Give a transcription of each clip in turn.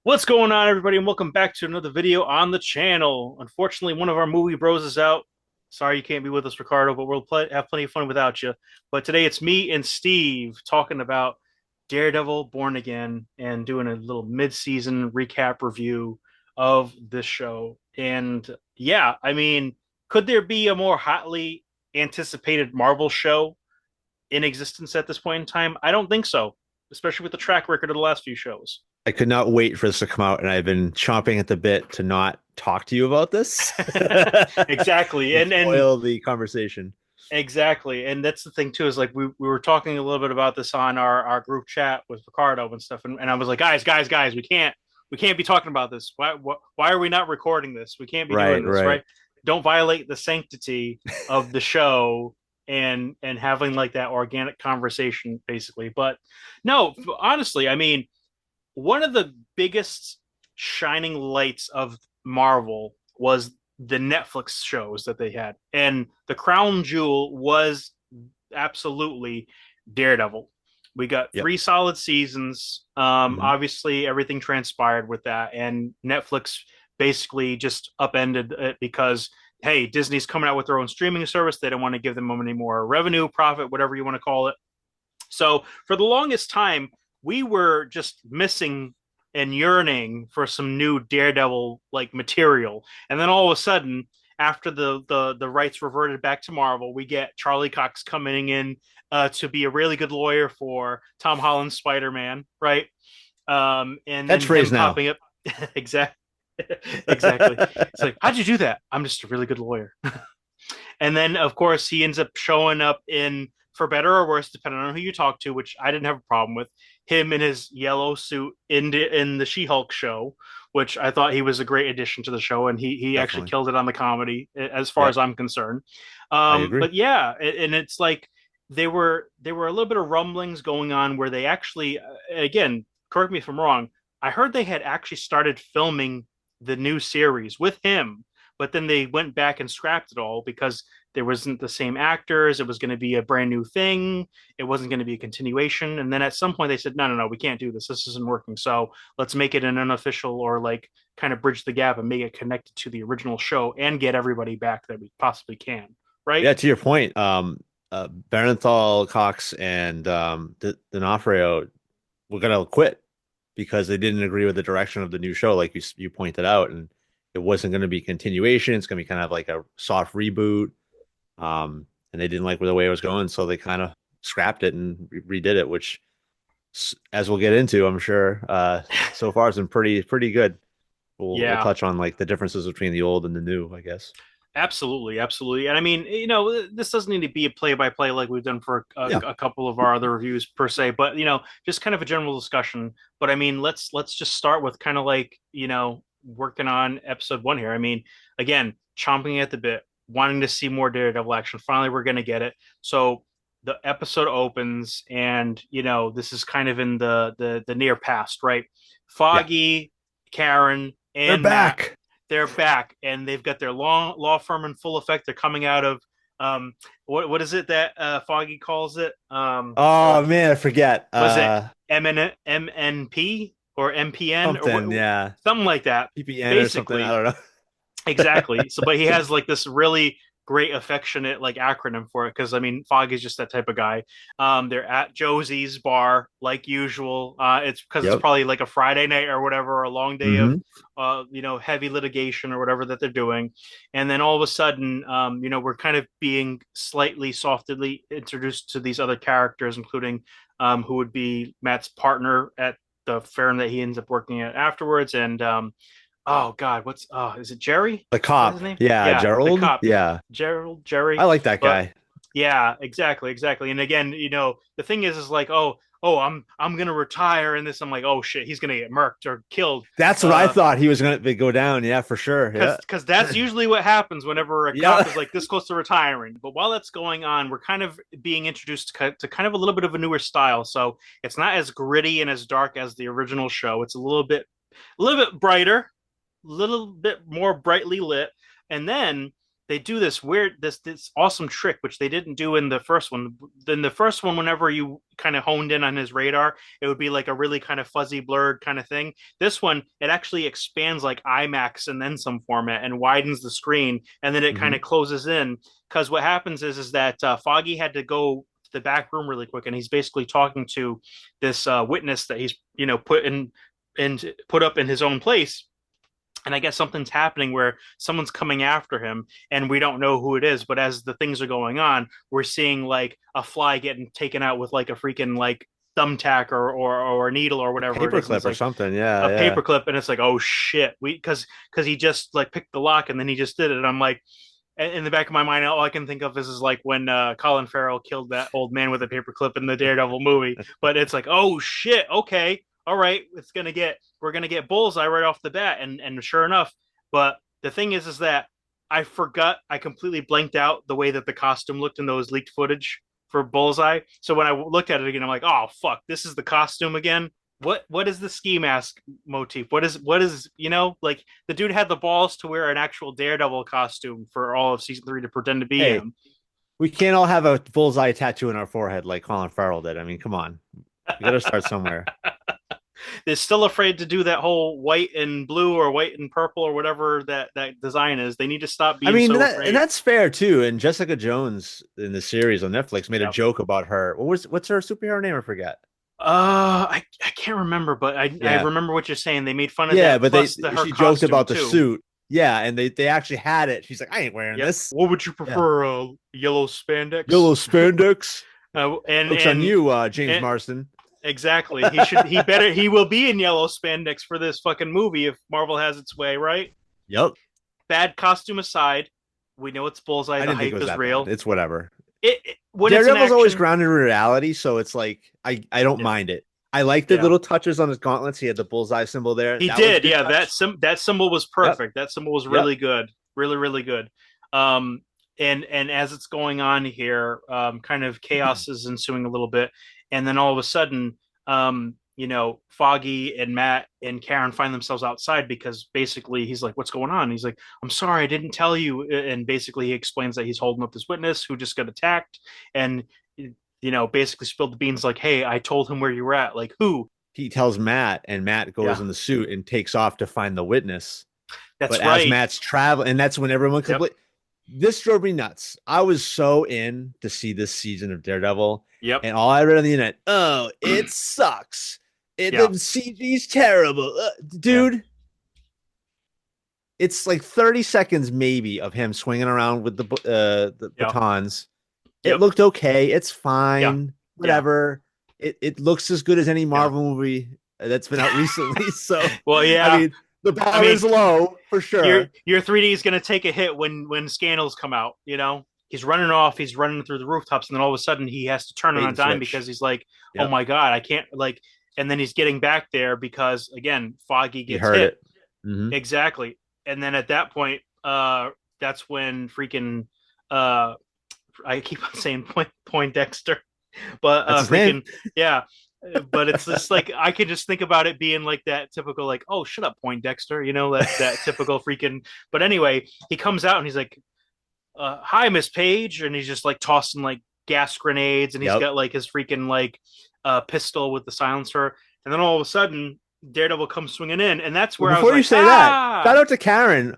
What's going on, everybody, and welcome back to another video on the channel. Unfortunately, one of our movie bros is out. Sorry you can't be with us, Ricardo, but have plenty of fun without you. But today it's me and Steve talking about Daredevil Born Again and doing a little mid-season recap review of this show. And yeah, I mean, could there be a more hotly anticipated Marvel show in existence at this point in time? I don't think so, especially with the track record of the last few shows. I could not wait for this to come out, and I've been chomping at the bit to not talk to you about this Exactly. and And spoil the conversation. exactly. And that's the thing too, is like we were talking a little bit about this on our group chat with Ricardo and stuff. And I was like, guys, we can't be talking about this. Why are we not recording this? We can't be Right, doing this, right. right? Don't violate the sanctity of the show and having like that organic conversation, basically. But no, honestly, I mean, one of the biggest shining lights of Marvel was the Netflix shows that they had. And the crown jewel was absolutely Daredevil. We got Yep. three solid seasons. Mhm. Obviously, everything transpired with that, and Netflix basically just upended it because hey, Disney's coming out with their own streaming service. They don't want to give them any more revenue, profit, whatever you want to call it. So for the longest time, we were just missing and yearning for some new Daredevil like material. And then all of a sudden, after the rights reverted back to Marvel, we get Charlie Cox coming in to be a really good lawyer for Tom Holland's Spider Man, right? And then him Catchphrase now. popping up exactly. Exactly. It's like, how'd you do that? I'm just a really good lawyer. And then, of course, he ends up showing up in, for better or worse, depending on who you talk to, which I didn't have a problem with, him in his yellow suit in the She-Hulk show, which I thought he was a great addition to the show, and he actually Definitely. killed it on the comedy, as far as Yep. I'm concerned. I agree. But yeah, and it's like there were a little bit of rumblings going on where they actually, again, correct me if I'm wrong, I heard they had actually started filming the new series with him, but then they went back and scrapped it all because there wasn't the same actors. It was going to be a brand new thing. It wasn't going to be a continuation. And then at some point they said, no, we can't do this. This isn't working. So let's make it an unofficial or like kind of bridge the gap and make it connected to the original show and get everybody back that we possibly can. Right? Yeah, to your point, Barenthal, Cox, and D'Onofrio were gonna quit because they didn't agree with the direction of the new show, like you pointed out, and it wasn't going to be continuation. It's going to be kind of like a soft reboot. And they didn't like where the way it was going, so they kind of scrapped it and redid it, which, as we'll get into, I'm sure, so far has been pretty good. We'll Yeah. touch on like the differences between the old and the new, I guess. Absolutely, absolutely. And I mean, this doesn't need to be a play-by-play like we've done for Yeah, a couple of our other reviews per se, but just kind of a general discussion. But I mean, let's just start with kind of like, working on episode one here. I mean, again, chomping at the bit, wanting to see more Daredevil action. Finally, we're gonna get it. So the episode opens, and this is kind of in the near past, right? yeah, Foggy, Karen, they're and Matt, back. they're back and they've got their long law firm in full effect. They're coming out of what is it that Foggy calls it? Oh man, I forget. Was it MNP or MPN or Something, yeah, something like that? PPN or something. I Basically, don't know. exactly. So, but he has like this really great affectionate like acronym for it because I mean, Fogg is just that type of guy. They're at Josie's bar like usual. It's because it's Yep. probably like a Friday night or whatever, or a long day of Hmm. heavy litigation or whatever that they're doing, and then all of a sudden, we're kind of being slightly softly introduced to these other characters, including who would be Matt's partner at the firm that he ends up working at afterwards, and oh God, is it Jerry? The Is that his cop, name? yeah, Yeah, the Gerald, cop. yeah, Gerald, I Jerry. like that But guy. yeah, exactly. And again, the thing is like, oh, I'm gonna retire in this. I'm like, oh shit, he's gonna get murked or killed. That's what I Uh thought he was gonna go down. Yeah, for sure. Yeah, because that's usually what happens whenever a yeah. cop is like this close to retiring. But while that's going on, we're kind of being introduced to kind of a little bit of a newer style. So it's not as gritty and as dark as the original show. It's a little bit brighter, little bit more brightly lit. And then they do this weird this awesome trick which they didn't do in the first one. In the first one, whenever you kind of honed in on his radar, it would be like a really kind of fuzzy blurred kind of thing. This one, it actually expands like IMAX and then some format and widens the screen, and then it kind Hmm. of closes in. Because what happens is that Foggy had to go to the back room really quick, and he's basically talking to this witness that he's put up in his own place. And I guess something's happening where someone's coming after him and we don't know who it is. But as the things are going on, we're seeing like a fly getting taken out with like a freaking like thumbtack or a needle or A whatever it is. And paperclip it's or like something. Yeah, a yeah. paperclip. And it's like, oh shit. Because he just like picked the lock and then he just did it. And I'm like, in the back of my mind, all I can think of is like when Colin Farrell killed that old man with a paperclip in the Daredevil movie. But it's like, oh shit, okay, all right, we're gonna get Bullseye right off the bat, and sure enough. But the thing is that I completely blanked out the way that the costume looked in those leaked footage for Bullseye. So when I looked at it again, I'm like, oh fuck, this is the costume again. What is the ski mask motif? What is like the dude had the balls to wear an actual Daredevil costume for all of season 3 to pretend to be Hey, him. we can't all have a bullseye tattoo in our forehead like Colin Farrell did. I mean, come on. We got to start somewhere. They're still afraid to do that whole white and blue or white and purple or whatever that design is. They need to stop I being mean, so and afraid. that's fair too. And Jessica Jones in the series on Netflix made a Yep. joke about her. What's her superhero name? I forget. I can't remember, but I Yeah. remember what you're saying. They made fun of Yeah, that but plus her she joked costume about the too. suit. Yeah, and they actually had it. She's like, I ain't wearing Yep. this. What would you Yeah. prefer? Yellow spandex? Yellow spandex. Uh, and Jokes on and you, James and Marston. exactly. He will be in yellow spandex for this fucking movie if Marvel has its way, right? Yep. Bad costume aside, we know it's Bullseye. I The didn't think it hype was is that bad. real. It's whatever. When it's an Daredevil's always action, grounded in reality, so it's like I don't yeah, mind it. I like the yeah. little touches on his gauntlets. He had the bullseye symbol there. He That was a did, good yeah. touch. That symbol was Yep. perfect. That symbol was Yep. really good, really really good. Um, and as it's going on here, kind of chaos is ensuing a little bit, and then all of a sudden, Foggy and Matt and Karen find themselves outside because basically he's like, "What's going on?" He's like, "I'm sorry, I didn't tell you." And basically he explains that he's holding up this witness who just got attacked, and basically spilled the beans like, "Hey, I told him where you were at." Like, who? He tells Matt, and Matt goes Yeah, in the suit and takes off to find the witness. But that's as right. Matt's traveling, and that's when everyone Yep, complete. This drove me nuts. I was so in to see this season of Daredevil, yep, and all I read on the internet, oh, it sucks. yeah, The CG's terrible, yeah, dude. It's like 30 seconds maybe of him swinging around with the yep, batons. It yep, looked okay. It's yeah, fine. yeah, Whatever. It looks as good as any yeah. Marvel movie that's been out recently. So, Well, I yeah. mean, the I bar mean, is low for your sure. your 3D is going to take a hit when scandals come out. He's running off, he's running through the rooftops, and then all of a sudden he has to turn on Bait a and dime because switch. he's like, "Oh Yep. my god, I can't like." And then he's getting back there because again, Foggy He gets heard hit it. Hmm. exactly, and then at that point, that's when freaking uh, I keep on saying point Dexter, but That's his name. freaking yeah. But it's just like I can just think about it being like that typical like, oh, shut up, Point Dexter, that typical freaking. But anyway, he comes out and he's like, "Hi, Miss Page," and he's just like tossing like gas grenades, and he's Yep. got like his freaking like pistol with the silencer, and then all of a sudden Daredevil comes swinging in, and that's Well, where I was before you like, say that, shout ah, out to Karen.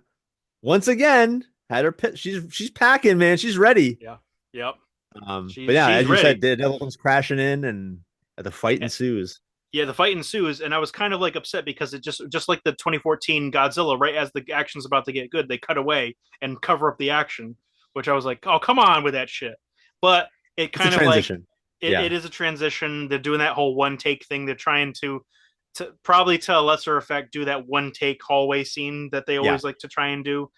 Once again, had her pit. She's packing, man. She's ready. yeah, yep, But she's yeah, she's as you said, ready. Daredevil comes crashing in, and the fight Eh, ensues. Yeah, the fight ensues, and I was kind of like upset because it just like the 2014 Godzilla, right as the action's about to get good, they cut away and cover up the action, which I was like, oh come on with that shit. But it It's a kind of like transition. it Yeah. is a transition. They're doing that whole one take thing. They're trying to probably to a lesser effect do that one take hallway scene that they Yeah. always like to try and do.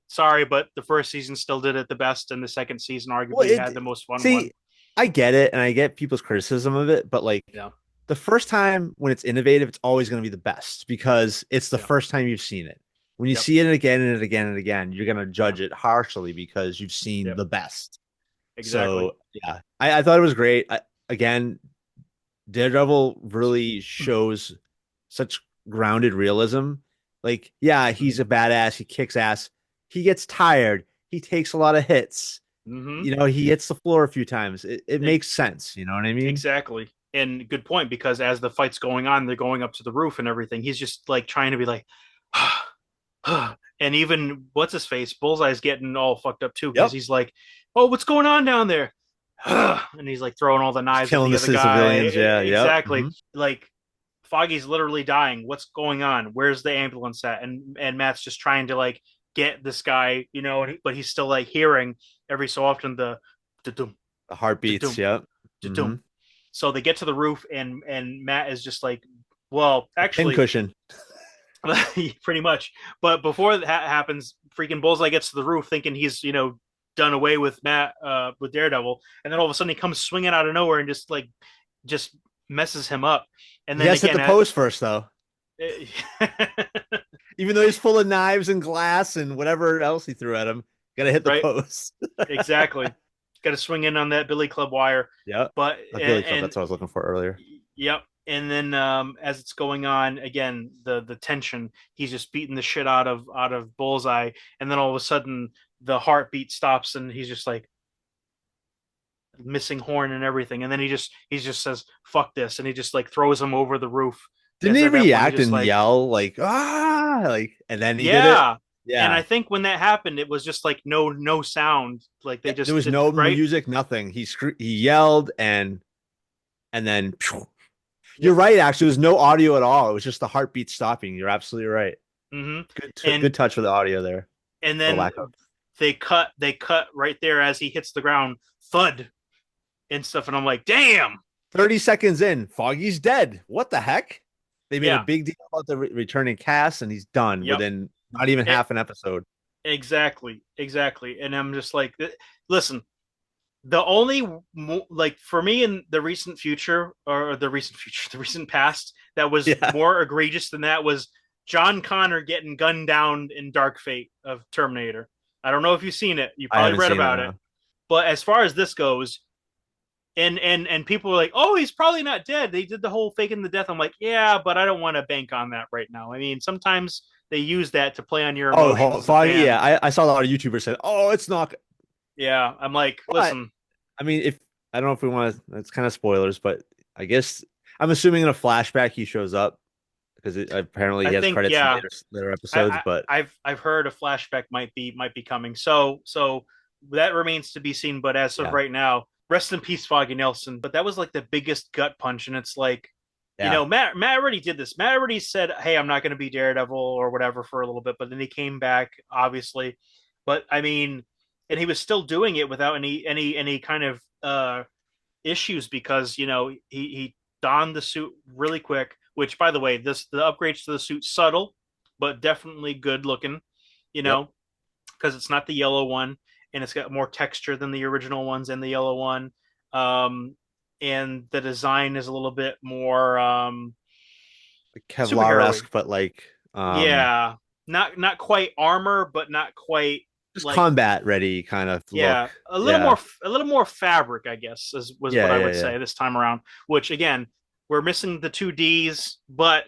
Sorry, but the first season still did it the best, and the second season Well, arguably had it the most fun one. see, I get it, and I get people's criticism of it, but like Yeah, the first time when it's innovative, it's always going to be the best because it's the yeah, first time you've seen it. When you yep, see it again and again and again, you're going to yeah, judge it harshly because you've seen yep, the best. exactly. So yeah, I thought it was great. Again, Daredevil really shows such grounded realism. Like, yeah, he's a badass. He kicks ass. He gets tired. he takes a lot of hits. Mm-hmm. You know, he hits the floor a few times. It makes sense. You know what I mean? Exactly. And good point, because as the fight's going on, they're going up to the roof and everything. He's just like trying to be like, and even what's his face, Bullseye's getting all fucked up too, because Yep. he's like, "Oh, what's going on down there?" And he's like throwing all the Just knives at killing the the other guy. civilians. Yeah. Yep. Exactly. Like Foggy's literally dying. What's going on? Where's the ambulance at? And Matt's just trying to like get this guy, but he's still like hearing every so often the da-dum, The heartbeats. da-dum, Yep. da-dum. So they get to the roof, and Matt is just like, well, A actually, pincushion. pretty much. But before that happens, freaking Bullseye gets to the roof thinking he's done away with Matt, with Daredevil, and then all of a sudden he comes swinging out of nowhere and just messes him up. And He then has to hit again, the post first, though. Even though he's full of knives and glass and whatever else he threw at him, gotta hit the right, post. exactly, got to swing in on that Billy Club wire. Yep. But A Billy Club. That's what I was looking for earlier. yep. And then as it's going on again, the tension, he's just beating the shit out of Bullseye, and then all of a sudden the heartbeat stops, and he's just like missing horn and everything, and then he just says fuck this, and he just like throws him over the roof. Didn't As he at that point, he react just and like yell like ah like and then he did it? yeah. And I Yeah. think when that happened, it was just like no sound, like they Yeah. There just was did no right. music, nothing. He yelled and then you're Yep. right, actually. There was no audio at all. It was just the heartbeat stopping. You're absolutely right. Hmm. Good and touch with the audio there. and Or then lack of. they cut right there as he hits the ground, thud and stuff, and I'm like, damn. 30 seconds in, Foggy's dead. What the heck? They made a Yeah. big deal about the returning cast, and he's done Yep. within not even It, half an episode. exactly. And I'm just like, listen, the only like for me in the recent future, or the recent future, the recent past, that was Yeah, more egregious than that was John Connor getting gunned down in Dark Fate of Terminator. I don't know if you've seen it. You I probably haven't read seen it about it. now. But as far as this goes, and people are like, "Oh, he's probably not dead." They did the whole faking the death. I'm like, "Yeah, but I don't want to bank on that right now." I mean, sometimes they use that to play on your emotions as a Foggy. fan. Yeah, I saw a lot of YouTubers said, "Oh, it's not." Yeah, I'm like, But listen, I mean, if I don't know if we want to, it's kind of spoilers, but I guess I'm assuming in a flashback he shows up because apparently I he has think credits in yeah, later episodes. I, But I've heard a flashback might be coming. So that remains to be seen. But as of yeah, right now, rest in peace, Foggy Nelson. But that was like the biggest gut punch, and it's like, yeah, Matt already did this. Matt already said, "Hey, I'm not going to be Daredevil or whatever for a little bit," but then he came back, obviously. But I mean, and he was still doing it without any kind of issues, because he donned the suit really quick. Which, by the way, the upgrades to the suit subtle, but definitely good looking. You yep. know, because it's not the yellow one, and it's got more texture than the original ones and the yellow one. Um, and the design is a little bit more Like superhero-y. Kevlar-esque, but like Yeah, not quite armor, but not quite just like, combat ready kind of yeah, look. a little Yeah, more fabric, I guess, was yeah, what I yeah, would yeah. say this time around. Which again, we're missing the two Ds, but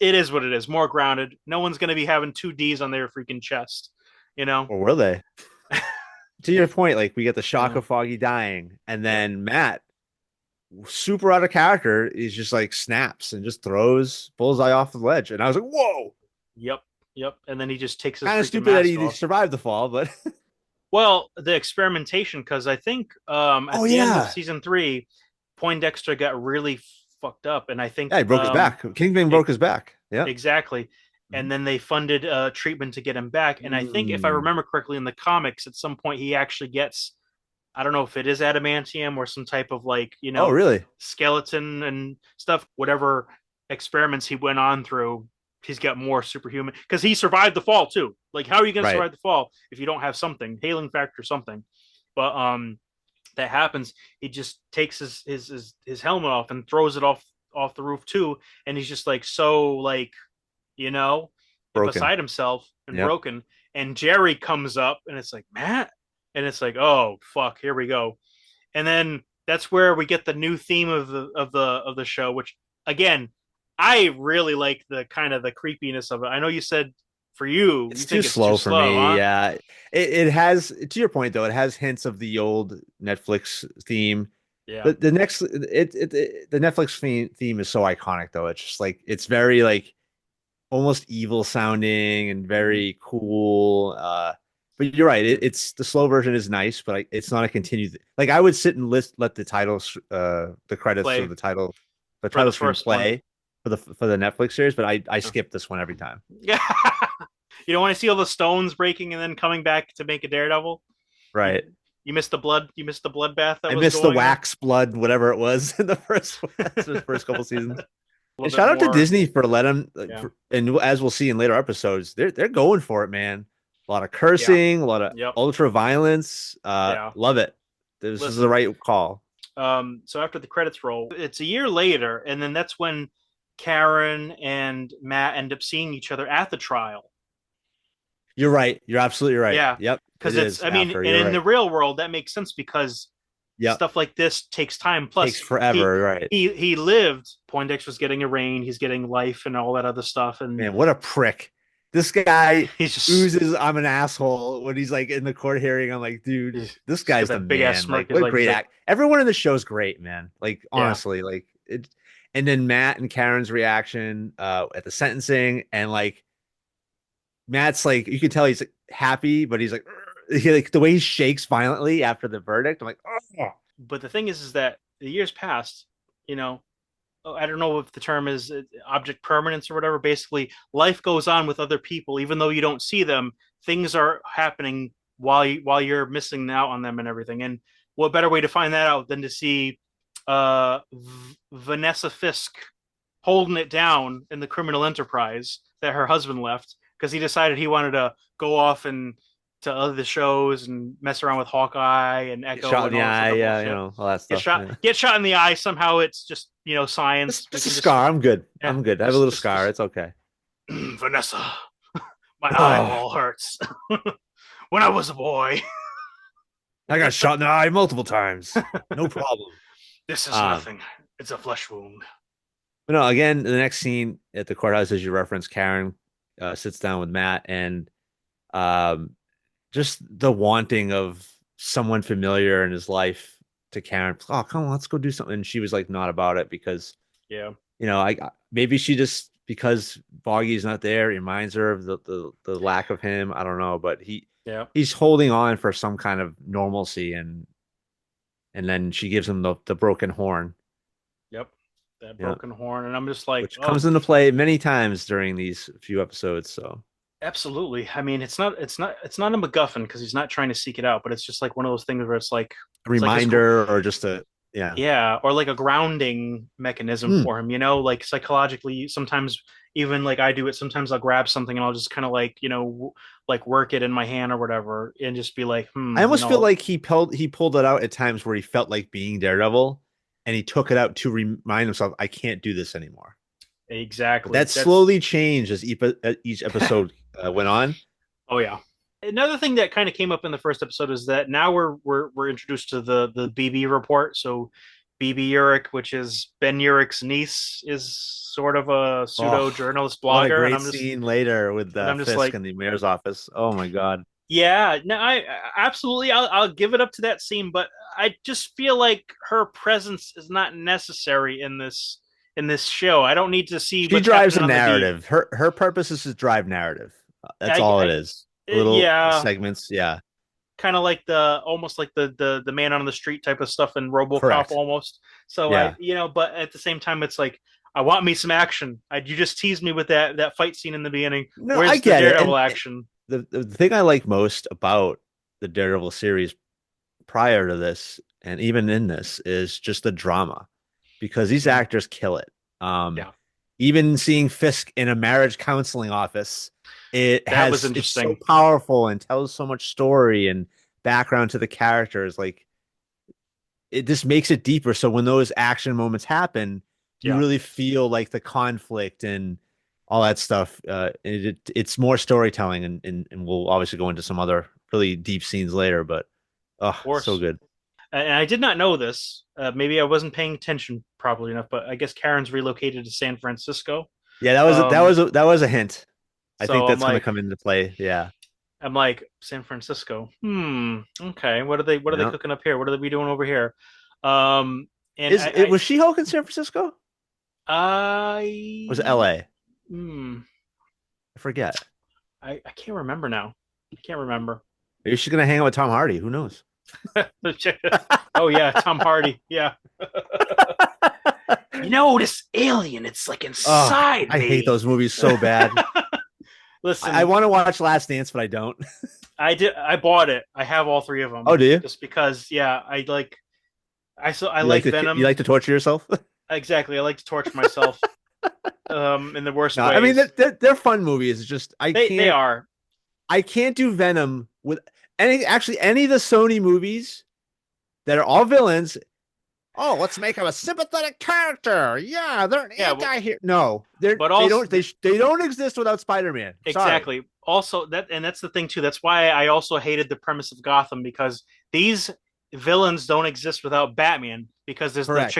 it is what it is. More grounded. No one's going to be having two Ds on their freaking chest, you know. Or were they? To your point, like we get the shock Yeah. of Foggy dying, and Yep. then Matt, super out of character, is just like snaps and just throws Bullseye off the ledge. And I was like, whoa, Yep. Yep. And then he just takes his kind of freaking stupid that mask he off. survived the fall, but Well, the experimentation, because I think at oh the end of yeah. season 3, Poindexter got really fucked up, and I think Yeah, he broke his back. Kingpin it, broke his back. Yeah. exactly. Mhm. And then they funded treatment to get him back. And I think if I Mm. remember correctly in the comics, at some point he actually gets, I don't know if it is adamantium or some type of like, Oh, really? skeleton and stuff, whatever experiments he went on through, he's got more superhuman, because he survived the fall too. Like, how are you going to Right. survive the fall if you don't have something, hailing factor or something? But that happens. He just takes his helmet off and throws it off the roof too, and he's just like, so like, you know, Broken. beside himself and Yep. broken. And Jerry comes up, and it's like, Matt, and it's like, oh fuck, here we go. And then that's where we get the new theme of the show, which again, I really like the kind of the creepiness of it. I know you said For you, you It's too think it's too slow for slow, me. huh? Yeah, it has, to your point though, it has hints of the old Netflix theme. Yeah. The Netflix theme is so iconic though. It's just like it's very like almost evil sounding and Hmm. very cool. But you're right. It's the slow version is nice, but like, it's not a continued. Like I would sit and let the titles, the credits or Play the for the title screen first one. play for the Netflix series. But I Yeah. skip this one every time. You don't want to see all the stones breaking and then coming back to make a Daredevil. You Right. you missed the blood. You missed the bloodbath that I was missed the going on. wax blood, whatever it was in the A first couple seasons. little And bit shout out to more. Disney for letting, Yeah. and as we'll see in later episodes, they're going for it, man. A lot of Yeah. cursing, a lot of Yep. ultra violence. Yeah. Love it. This is the Listen. right call. So after the credits roll, it's a year later, and then that's when Karen and Matt end up seeing each other at the trial. You're right. You're absolutely right. Yeah, Yep, it because it's. is I mean, after. and You're in the right. real world, that makes sense because Yep, stuff like this takes time. takes Plus, he forever. Right, he lived. Poindexter's getting arraigned. He's getting life and all that other stuff, and man. What a prick. This guy he's just oozes. I'm an asshole when he's like in the court hearing. I'm like, dude, this he's got guy's the that big ass man. smirk. Like, He's what a like great act. Everyone in the show is great, man. Like, yeah, honestly, like it. And then Matt and Karen's reaction at the sentencing, and like Matt's like, you can tell he's like, happy, but he's like, like the way he shakes violently after the verdict. I'm like, oh, but the thing is that the years passed. You know, I don't know if the term is object permanence or whatever. Basically, life goes on with other people, even though you don't see them. Things are happening while you're missing out on them and everything. And what better way to find that out than to see Vanessa Fisk holding it down in the criminal enterprise that her husband left because he decided he wanted to go off and to other shows and mess around with Hawkeye and get Echo shot in and the all this eye, other yeah, bullshit. all that stuff. Yeah. Get shot in the eye. Somehow it's just science. We Just a can just scar. I'm good. yeah, I'm good. I have a little scar. It's okay. Vanessa, my Oh, eyeball hurts. When I was a boy, I got shot in the eye multiple times. No problem. this is Um, nothing. It's a flesh wound. but no, again, the next scene at the courthouse, as you referenced, Karen sits down with Matt, and um, just the wanting of someone familiar in his life to Karen. Oh, come on, let's go do something. And she was like, not about it because Yeah, I maybe she just because Boggy's not there reminds her of the lack of him. I don't know, but yeah, he's holding on for some kind of normalcy, and then she gives him the broken horn. yep. That Yeah, broken horn, and I'm just like, which oh, comes into play many times during these few episodes. So absolutely. I mean, it's not a MacGuffin because he's not trying to seek it out, but it's just like one of those things where a it's like his reminder or just a yeah. yeah, or like a grounding mechanism Hmm. for him, like psychologically, sometimes even like I do it, sometimes I'll grab something and I'll just kind of like, like work it in my hand or whatever and just be like, I almost feel like he pulled it out at times where he felt like being Daredevil, and he took it out to remind himself, I can't do this anymore. But exactly. that slowly changed as each episode went on. Oh yeah. Another thing that kind of came up in the first episode is that now we're introduced to the BB report. So BB Urich, which is Ben Urich's niece, is sort of a pseudo Oh, journalist what a blogger, great scene later with and I'm just Fisk like, in the mayor's office. Oh my God. yeah, no, I absolutely I'll give it up to that scene, but I just feel like her presence is not necessary in this show. I don't need to see She what's drives happening a on the beat. narrative. Her purpose is to drive narrative. That's I, all it I is. Little yeah, segments. Yeah, kind of like the almost like the man on the street type of stuff in RoboCop correct. almost. So Yeah. but at the same time, it's like I want me some action. You just teased me with that fight scene in the beginning. No, I Where's the get it. Daredevil And action? the thing I like most about the Daredevil series prior to this and even in this is just the drama because these Mhm. actors kill it. Um, Yeah, even seeing Fisk in a marriage counseling office, that was it's so interesting. powerful and tells so much story and background to the characters. Like it just makes it deeper. So when those action moments happen, you Yeah, really feel like the conflict and all that stuff. It's more storytelling, and we'll obviously go into some other really deep scenes later. But oh, of so course. good. And I did not know this. Maybe I wasn't paying attention properly enough, but I guess Karen's relocated to San Francisco. Yeah, that was Um, that was a hint. I think So that's going to come into play. Yeah. I'm like San Francisco. Okay. What are they Yeah. cooking up here? What are they be doing over here? Um, and Is it was She-Hulk in San Francisco? Was it I LA? hmm, I forget. I can't remember now. I can't remember. Maybe she's going to hang out with Tom Hardy. Who knows? Oh yeah, Tom Hardy. Yeah. This alien, it's like Oh, inside I hate me. those movies so bad. I Listen, want to watch Last Dance, but I don't. I bought it. I have all three of Oh, them do you? just because. Yeah, I You like you Venom. like to torture yourself? Exactly. I like to torture myself in the worst No, I mean ways. they're fun movies. It's just They are. I can't do Venom with any of the Sony movies that are all villains. Oh, let's make him a sympathetic character. Yeah, they're an Yeah, well, anti-hero. No, but also they don't exist without Spider-Man. Sorry. exactly. Also that's the thing too. That's why I also hated the premise of Gotham because these villains don't exist without Batman because there's Correct.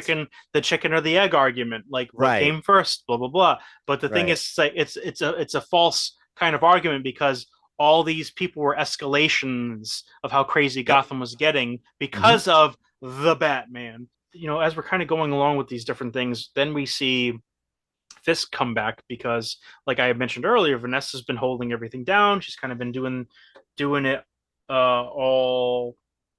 the chicken or the egg argument. Like what Right. came first, blah blah blah. But the thing Right. is it's a false kind of argument because all these people were escalations of how crazy Yep. Gotham was getting Hmm. because of the Batman. As we're kind of going along with these different things, then we see Fisk come back because, like I mentioned earlier, Vanessa's been holding everything down. She's kind of been doing it all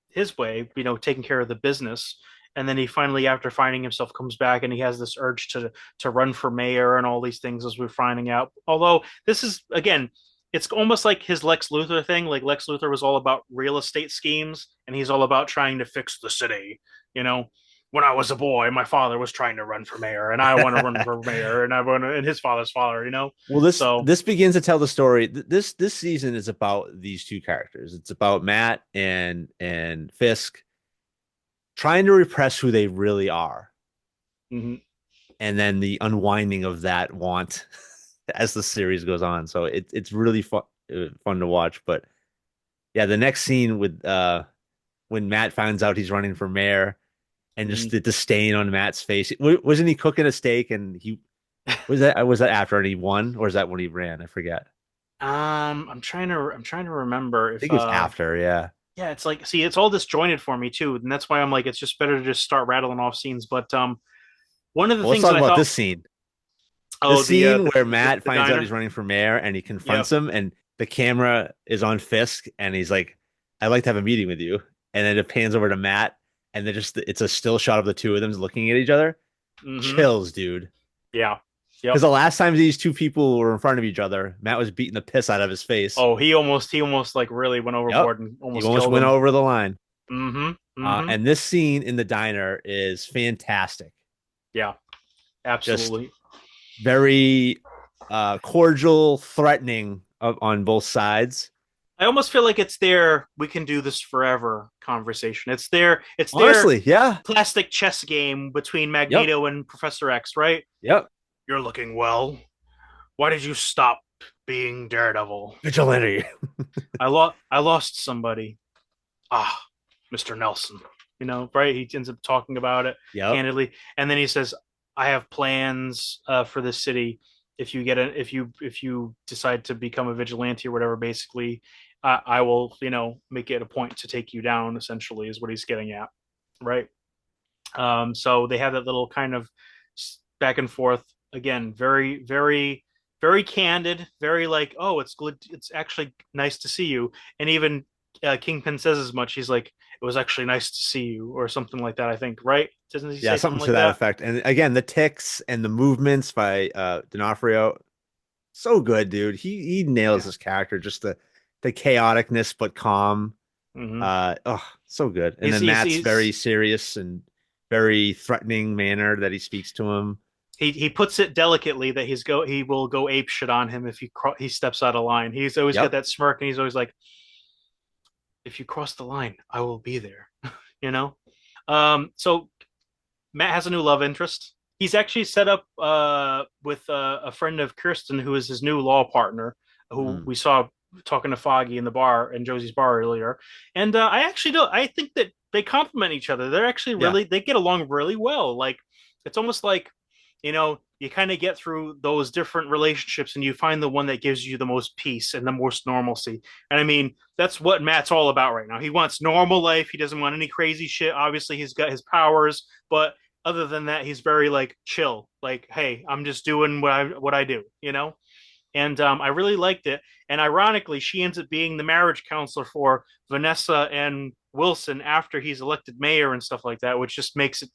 his way, taking care of the business. And then he finally, after finding himself, comes back and he has this urge to run for mayor and all these things as we're finding out. Although this is again, it's almost like his Lex Luthor thing. Like Lex Luthor was all about real estate schemes, and he's all about trying to fix the city. You know, when I was a boy, my father was trying to run for mayor, and I want to run for mayor, and I want to, and his father's father. Well, So this begins to tell the story. This season is about these two characters. It's about Matt and Fisk trying to repress who they really are, mhm. and then the unwinding of that want as the series goes on. So it's really fun to watch. But yeah, the next scene with when Matt finds out he's running for mayor and just Mhm. the disdain on Matt's face. Wasn't he cooking a steak and he was that after and he won, or is that when he ran? I forget. I'm trying to remember I if think it was after. Yeah. yeah, it's like see, it's all disjointed for me too, and that's why I'm like, it's just better to just start rattling off scenes. But one of the Well, let's things talk that I about thought, this scene. The oh, scene where Matt the finds out he's diner, running for mayor and he yep, confronts him, and the camera is on Fisk, and he's like, "I'd like to have a meeting with you." And then it pans over to Matt, and then just it's a still shot of the two of them looking at each other. mm-hmm, Chills, dude. yeah, Because yep. the last time these two people were in front of each other, Matt was beating the piss out of his face. Oh, he almost like really went Yep. overboard and He almost almost killed went him. over the line. Mm-hmm. Mm-hmm. And this scene in the diner is fantastic. Yeah, Just absolutely. very cordial, threatening on both sides. I almost feel like it's their "we can do this forever" conversation. It's their Honestly, yeah. plastic chess game between Yep. Magneto and Professor X, right? Yep. You're looking well. Why did you stop being Daredevil? Vigilante. I lost somebody. Ah, Mr. Nelson. Right? He ends up talking about it Yep. candidly, and then he says, "I have plans for this city. If you decide to become a vigilante or whatever, basically, I will make it a point to take you down. Essentially, is what he's getting at, right? So they have that little kind of back and forth again, very, very, very candid, very like, oh, it's good. It's actually nice to see you. And even Kingpin says as much. He's like, it was actually nice to see you, or something like that. I think, right? Doesn't he Yeah, say something something to like that that? effect. And again, the ticks and the movements by D'Onofrio, so good, dude. He nails Yeah. his character, just the chaoticness but calm. Hmm. Oh, so good. And He's then he's Matt's very he's serious and very threatening manner that he speaks to him. he puts it delicately that he will go ape shit on him if he steps out of line. He's always got Yep. that smirk, and he's always like, if you cross the line, I will be there. you know. So Matt has a new love interest. He's actually set up with a friend of Kirsten, who is his new law partner, who Mm. we saw talking to Foggy in the bar in Josie's bar earlier. And I actually do. I think that they complement each other. They're actually Yeah. really they get along really well. Like it's almost like you kind of get through those different relationships and you find the one that gives you the most peace and the most normalcy. And I mean, that's what Matt's all about right now. He wants normal life. He doesn't want any crazy shit. Obviously, he's got his powers, but other than that, he's very like chill. Like, hey, I'm just doing what I do, you know? And I really liked it. And ironically, she ends up being the marriage counselor for Vanessa and Wilson after he's elected mayor and stuff like that, which just makes it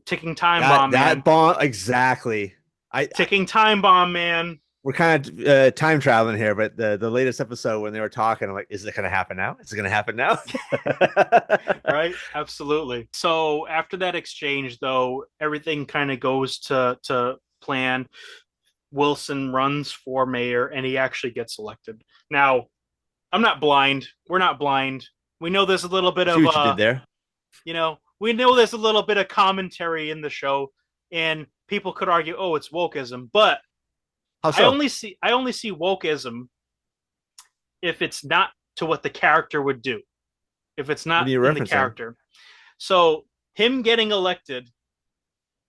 ticking time bomb, That man. bomb exactly. I Ticking time bomb, man. we're kind of time traveling here, but the latest episode when they were talking, I'm like, is it going to happen now? Is it going to happen now? Right? Absolutely. So after that exchange, though, everything kind of goes to plan. Wilson runs for mayor and he actually gets elected. Now, I'm not blind. We're not blind. We know there's a little bit I see of what you did there. we know there's a little bit of commentary in the show, and people could argue, oh, it's wokeism, but How I so? only see I only see wokeism if it's not to what the character would do, if it's What not are you in the referencing? character. So him getting elected,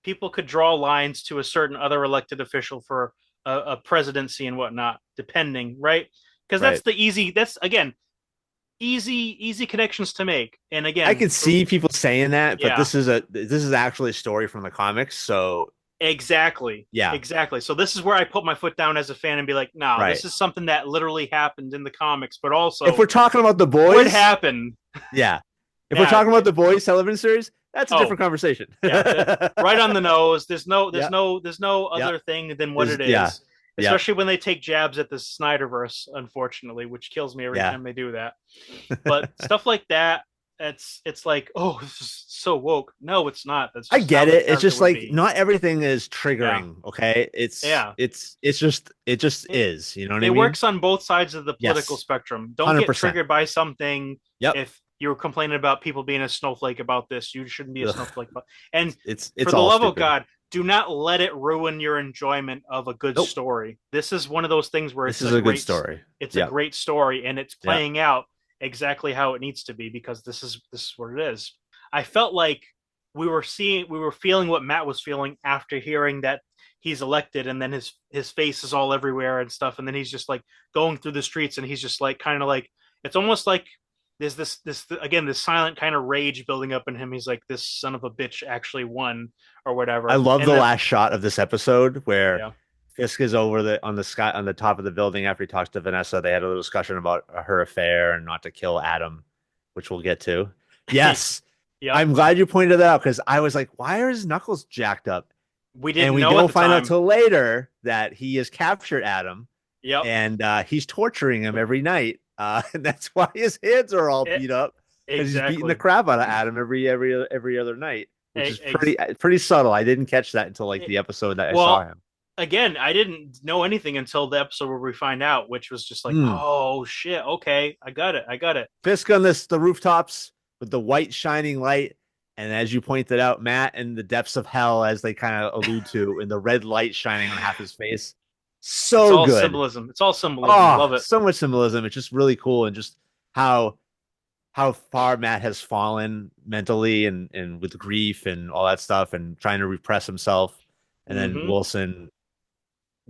people could draw lines to a certain other elected official for a presidency and whatnot, depending, right? Because Right. that's again easy connections to make. And I again, can see people saying that, but yeah, this is actually a story from the comics. So exactly. yeah, Exactly. So this is where I put my foot down as a fan and be like, nah, right. this is something that literally happened in the comics, but If also we're talking about the would boys, happen. yeah. If we're Yeah. talking about the boys television series, that's a Oh, different conversation. yeah. Right on the nose. Yeah, There's no yeah. other thing than what There's it yeah, is. yeah, Especially when they take jabs at the Snyderverse, unfortunately, which kills me every yeah. time they do that. But stuff like that, it's like, oh, this is so woke. No, it's not. That's I just how get the it. It's character just would like be. not everything is Yeah. triggering, okay? Yeah. It just It, is, you know what I it mean? works on both sides of the political Yes. spectrum. Don't get 100%. triggered by something Yep. if you're complaining about people being a snowflake about this. You shouldn't be a Ugh. snowflake about. And It's for the all love of stupid. God, do not let it ruin your enjoyment of a good Nope. story. This is one of those things where This is a good story. it's a Yep. great story and it's Yep. playing out exactly how it needs to be because this is what it is. I felt like we were feeling what Matt was feeling after hearing that he's elected and then his face is all everywhere and stuff and then he's just like going through the streets and he's just like kind of like it's almost like there's this again this silent kind of rage building up in him. He's like this son of a bitch actually won or I whatever. love And the then last shot of this episode where yeah. Fisk is over the on the sky on the top of the building after he talks to Vanessa. They had a little discussion about her affair and not to kill Adam, which we'll get to. Yes. Yep. I'm glad you pointed that out because I was like, why are his knuckles jacked up? We And didn't we know at don't the find out time. till later that he has captured Adam Yep. and he's torturing him every night. And that's why his hands are all It, beat up because he's beating the exactly. crap out of Adam every other night, which is Ex- pretty subtle. I didn't catch that until like the episode that I saw well, him. again, I didn't know anything until the episode where we find out, which was just like, Mm. oh shit, okay, I got it, I got it. Fisk on the rooftops with the white shining light, and as you pointed out, Matt in the depths of hell, as they kind of allude to, in the red light shining on half his face. It's So all good. symbolism. It's all symbolism. Oh, Love it. so much symbolism. It's just really cool, and just how far Matt has fallen mentally and with grief and all that stuff, and trying to repress himself, and then Mm-hmm. Wilson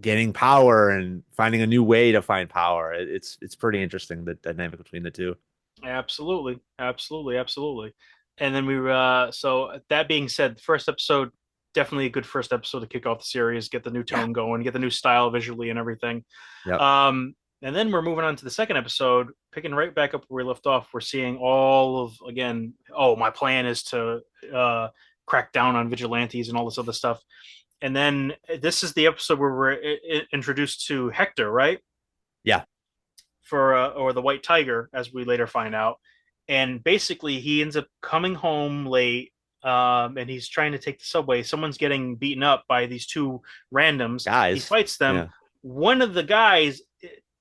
getting power and finding a new way to find power. It's pretty interesting the dynamic between the two. Absolutely, absolutely, absolutely. And then so that being said, the first episode definitely a good first episode to kick off the series, get the new Yeah. tone going, get the new style visually and everything. Yep. And then we're moving on to the second episode, picking right back up where we left off. We're seeing all of again. Oh, my plan is to crack down on vigilantes and all this other stuff. And then this is the episode where we're introduced to Hector, right? Yeah. For or the White Tiger, as we later find out. And basically, he ends up coming home late, and he's trying to take the subway. Someone's getting beaten up by these two randoms. He Guys. fights them. Yeah. One of the guys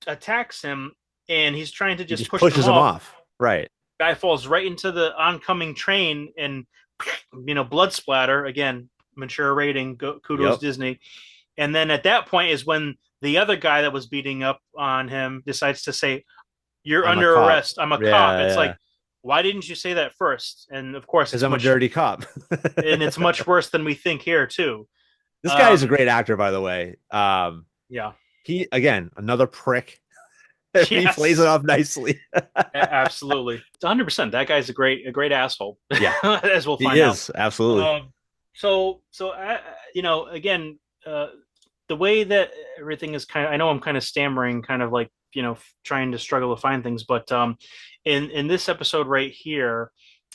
attacks him, and he's trying to He just just push them pushes him off. off. Right. Guy falls right into the oncoming train, and blood splatter again. Mature rating. Kudos Yep. Disney. And then at that point is when the other guy that was beating up on him decides to say, "You're I'm a under cop. arrest. I'm a cop." Yeah, It's yeah. like, why didn't you say that first? And of course, Because I'm a dirty cop. it's much worse than we think here too. This guy is a great actor, by the way. Yeah. He again another prick. He plays it Yes. off nicely. Absolutely. It's 100%. That guy's a great asshole, Yeah, as we'll he find out. is absolutely. Um, again, uh, the way that everything is kind of, I know I'm kind of stammering, kind of like, trying to struggle to find things, but in this episode right here,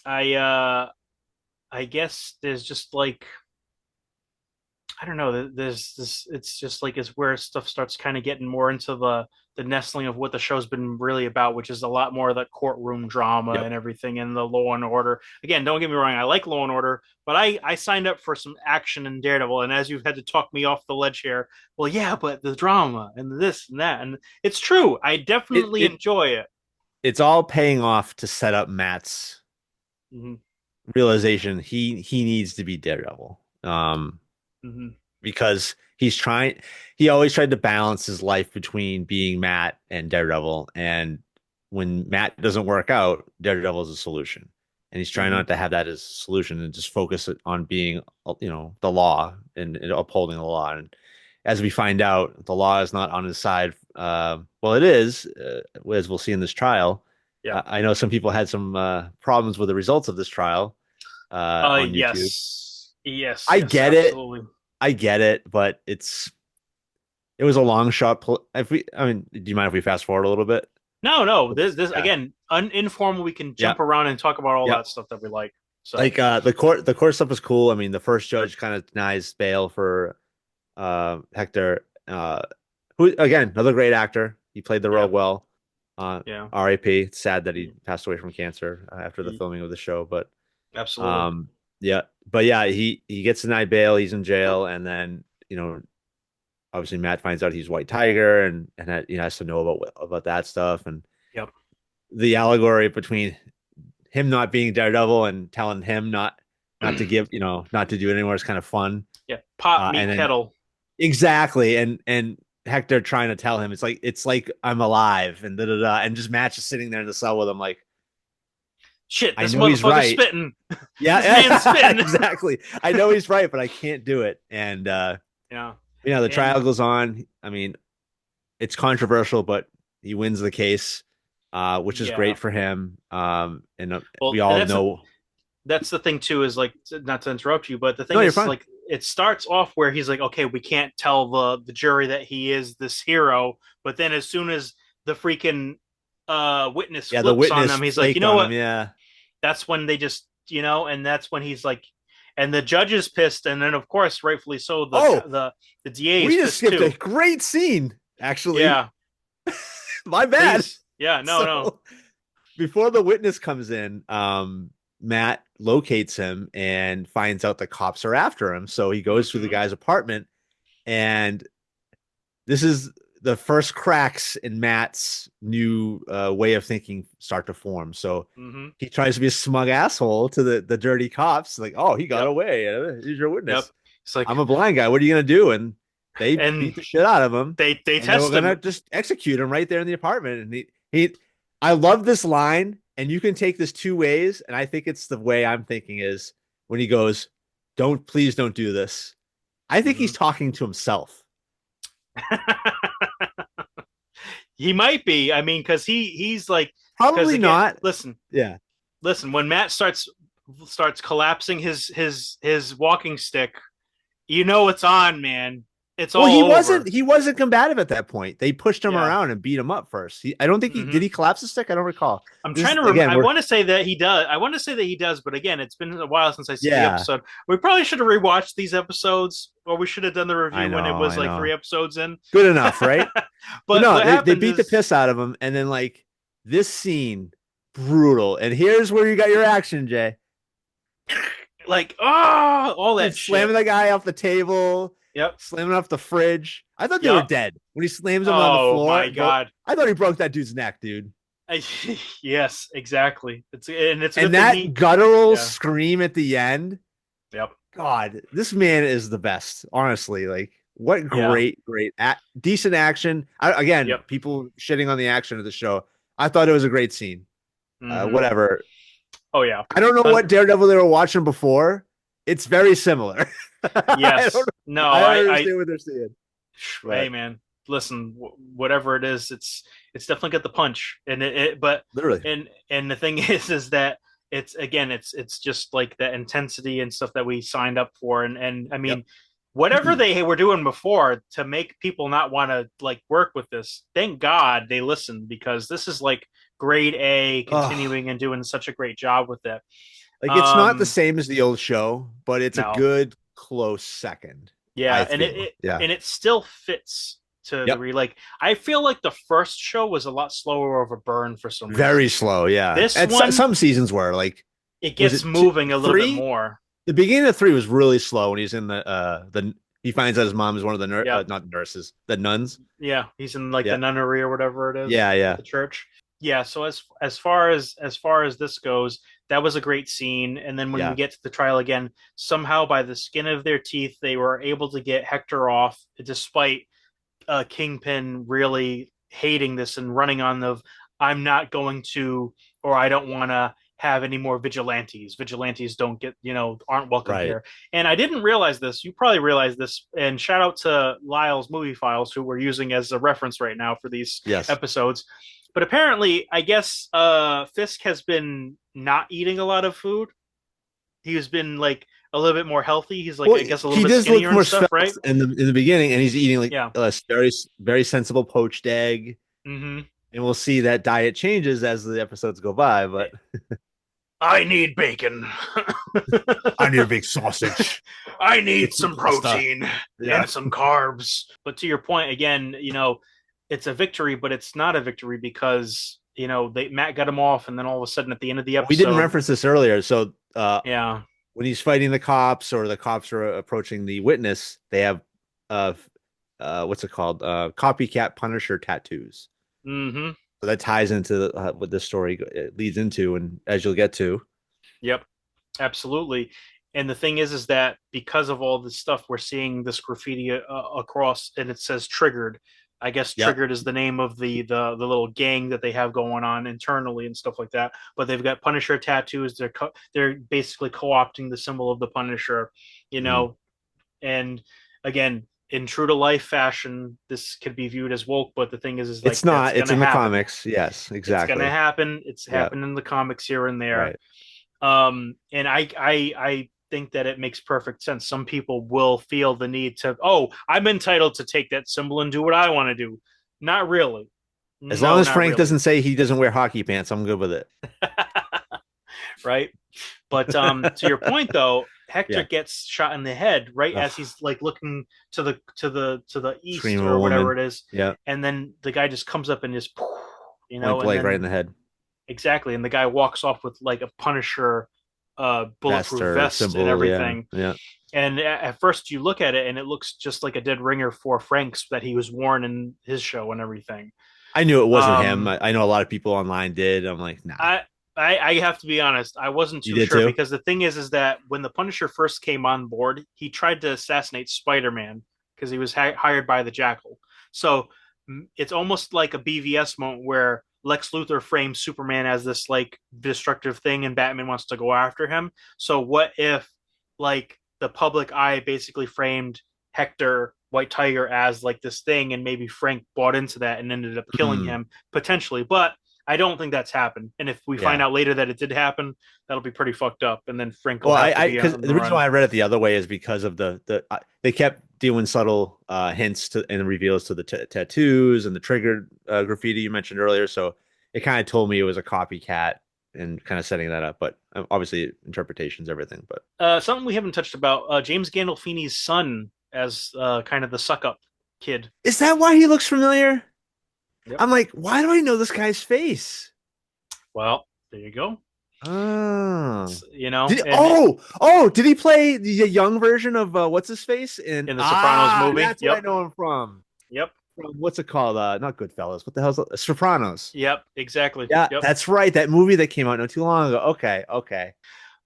I guess there's just like, I don't know. There's this. It's just like it's where stuff starts kind of getting more into the nestling of what the show's been really about, which is a lot more of the courtroom drama Yep. and everything, and the Law and Order. Again, don't get me wrong. I like Law and Order, but I signed up for some action in Daredevil, and as you've had to talk me off the ledge here, well, yeah, but the drama and this and that, and it's true. I It definitely it enjoy it. it's all paying off to set up Matt's Hmm. realization he needs to be Daredevil. Hmm. Because he always tried to balance his life between being Matt and Daredevil. And when Matt doesn't work out, Daredevil is a solution. And he's trying Hmm. not to have that as a solution and just focus it on being, the law and upholding the law. And as we find out, the law is not on his side. Well, it is, as we'll see in this trial. Yeah. I know some people had some problems with the results of this trial on YouTube. Yes. Yes. I Yes. get it. Absolutely. I get it, but it was a long shot. I mean, do you mind if we fast forward a little bit? No, no. Let's, This yeah, again, informal. We can yeah, jump around and talk about all yeah. that stuff that we like. So, Like the court stuff was cool. I mean, the first judge kind of denies bail for Hector. Who again, another great actor. He played the role yeah, well. yeah, R.I.P. It's sad that he mm, passed away from cancer after the mm, filming of the show, but absolutely. um, yeah, but yeah, he gets denied bail. He's in jail, and then obviously Matt finds out he's White Tiger, and that, has to know about that stuff, and Yep. the allegory between him not being Daredevil and telling him not to give, not to do it anymore is kind of fun. Yeah. Pot And meet then kettle. exactly, and Hector trying to tell him it's like I'm alive and da da da, and just Matt just sitting there in the cell with him like Shit, I this know he's motherfucker's right. spitting. Yeah, This man's yeah, spitting. exactly. I know he's right, but I can't do it. And Yeah. the trial And goes on. I mean, it's controversial, but he wins the case, which is yeah. great for him. And we Well, and all know. that's the thing too, is like, not to interrupt you, but the No, thing you're is, fine. like, it starts off where he's like, okay, we can't tell the jury that he is this hero, but then as soon as the freaking witness Yeah, the flips on witness them, he's like, you flaked know on him. what, Yeah. that's when they just, and that's when he's like, and the judge is pissed, and then of course rightfully so, Oh, the DA we is just pissed skipped a too. great scene. Actually, Yeah. my bad. Please. Yeah. No, no. So before the witness comes in, Matt locates him and finds out the cops are after him. So he goes to the Hmm. guy's apartment, and this is the first cracks in Matt's new way of thinking start to form. So Hmm. he tries to be a smug asshole to the dirty cops, like, "Oh, he got Yep. away. Here's your Yep. witness. It's like, I'm a blind guy. What are you gonna do?" And they and beat the shit out of him, they and they were test gonna him. just execute him right there in the apartment. And he I love this line, and you can take this two ways, and I think it's the way I'm thinking is when he goes, please don't do this." I think he's Hmm. talking to himself. He might be. I mean, because he's like, because Probably again, not. listen, Yeah. listen. When Matt starts collapsing his walking stick, you know it's on, man. It's Well, all over. he wasn't combative at that point. They pushed him Yeah. around and beat him up first. I don't think he Hmm. did. He collapse the stick. I don't recall. I'm trying This to remember. again. I We're want to say that he does. I want to say that he does, but again, it's been a while since I see the yeah. episode. We probably should have rewatched these episodes, or we should have done the I review when it know. was I like three know. episodes in. Good enough, right? But But no, what they happened beat the is, piss out of him, and then like this scene, brutal. And here's where you got your action, Jay. like, oh, all that He's shit. slamming the guy off the table, Yep. slamming off the fridge. I thought they were Yep. dead when he slams him on the Oh my floor. god. I thought he broke that dude's neck, dude. I, yes, exactly. It's a And good thing that he. guttural Yeah. scream at the end. Yep. God, this man is the best. Honestly, like what Yeah. great, decent action. Again, Yep. people shitting on the action of the show. I thought it was a great scene. Hmm. Whatever. Oh yeah. I don't know what Daredevil they were watching before. It's very similar. I don't. Yes. No, I don't I understand what they're saying, hey but man, listen, whatever it is, it's definitely got the punch, and but literally, and the thing is that it's again, it's just like the intensity and stuff that we signed up for, and I yep. mean, whatever they were doing before to make people not want to like work with this, thank God they listened because this is like grade A, Oh, continuing and doing such a great job with it. like it's not the Um, same as the old show, but it's a no, good close second. Yeah, I and feel, yeah, and it still fits to the yep. re like I feel like the first show was a lot slower of a burn for some Very reason. slow, yeah. This At one, some seasons were like, it was gets it two, moving a little bit three? more. The beginning of three was really slow when he's in the he finds out his mom is one of the Yeah. not nurses, the nuns. Yeah, he's in like the Yeah, nunnery or whatever it is yeah, at yeah, the church. Yeah, so as far as this goes, that was a great scene. And then when we yeah. get to the trial again, somehow by the skin of their teeth, they were able to get Hector off, despite Kingpin really hating this and running on the I'm not going to or I don't want to have any more vigilantes. Vigilantes don't get, aren't welcome Right. here. And I didn't realize this. You probably realize this. And shout out to Lyle's movie files, who we're using as a reference right now for these Yes. episodes. But apparently, I guess Fisk has been not eating a lot of food. He's been like a little bit more healthy. He's like, Well, I guess, a little he bit does look skinnier and more stuff, right? svelte in the beginning, and he's eating like Yeah. a very sensible poached egg, Mm-hmm. and we'll see that diet changes as the episodes go by. But I need bacon. I need a big sausage I need with some some pasta. protein Yeah. and some carbs. But to your point again, it's a victory, but it's not a victory because Matt got him off, and then all of a sudden at the end of the We didn't episode, reference this earlier. So yeah, when he's fighting the cops or the cops are approaching the witness, they have uh what's it called? Copycat Punisher tattoos. mm-hmm, So that ties into what this story leads into, and as you'll get to. yep, absolutely. And the thing is that because of all this stuff, we're seeing this graffiti across, and it says "triggered." I guess Yep. "triggered" is the name of the little gang that they have going on internally and stuff like that. But they've got Punisher tattoos. They're basically co-opting the symbol of the Punisher, you Mm. know. And again, in true to life fashion, this could be viewed as woke. But the thing is It's like that's not. It's gonna in the happen. comics. Yes, It's gonna exactly. happen. It's Yeah. happened in the comics here and there. Right. And I think that it makes perfect sense. Some people will feel the need to, oh, I'm entitled to take that symbol and do what I want to do. Not really. As long No, as not Frank really. doesn't say he doesn't wear hockey pants, I'm good with it. Right. But to your point though, Hector Yeah. gets shot in the head right Ugh. as he's like looking to the Scream east of a or whatever woman. it is, Yeah. and then the guy just comes up and just, Point and blank right in then the head. exactly, and the guy walks off with like a Punisher Vest bulletproof or vest and symbol. Yeah. everything. Yeah. And at first you look at it and it looks just like a dead ringer for Frank's that he was worn in his show and everything. I knew it wasn't him. Um, I know a lot of people online did. I'm like, nah. I, I have to be honest, I wasn't You too did sure too? because the thing is that when the Punisher first came on board, he tried to assassinate Spider-Man because he was hired by the Jackal. So it's almost like a BVS moment where Lex Luthor frames Superman as this like destructive thing and Batman wants to go after him. So what if like the public eye basically framed Hector White Tiger as like this thing and maybe Frank bought into that and ended up killing Hmm. him potentially. But I don't think that's happened. And if we find Yeah. out later that it did happen, that'll be pretty fucked up. And then Frank will Well, have to be because on the the reason run. why I read it the other way is because of they kept doing subtle hints to and reveals to the tattoos and the triggered graffiti you mentioned earlier. So it kind of told me it was a copycat and kind of setting that up. But obviously, interpretations, everything. But Something we haven't touched about James Gandolfini's son as kind of the suck up kid. is that why he looks familiar? Yep. I'm like, why do I know this guy's face? Well, there you go. Oh. It's, and Did he play the young version of what's his face in in the Sopranos movie. that's where I Yep. know him from. Yep. From what's it called? Not Goodfellas. What the hell's it? Sopranos. Yep. Exactly. Yeah, Yep. that's right. That movie that came out not too long ago. Okay, okay.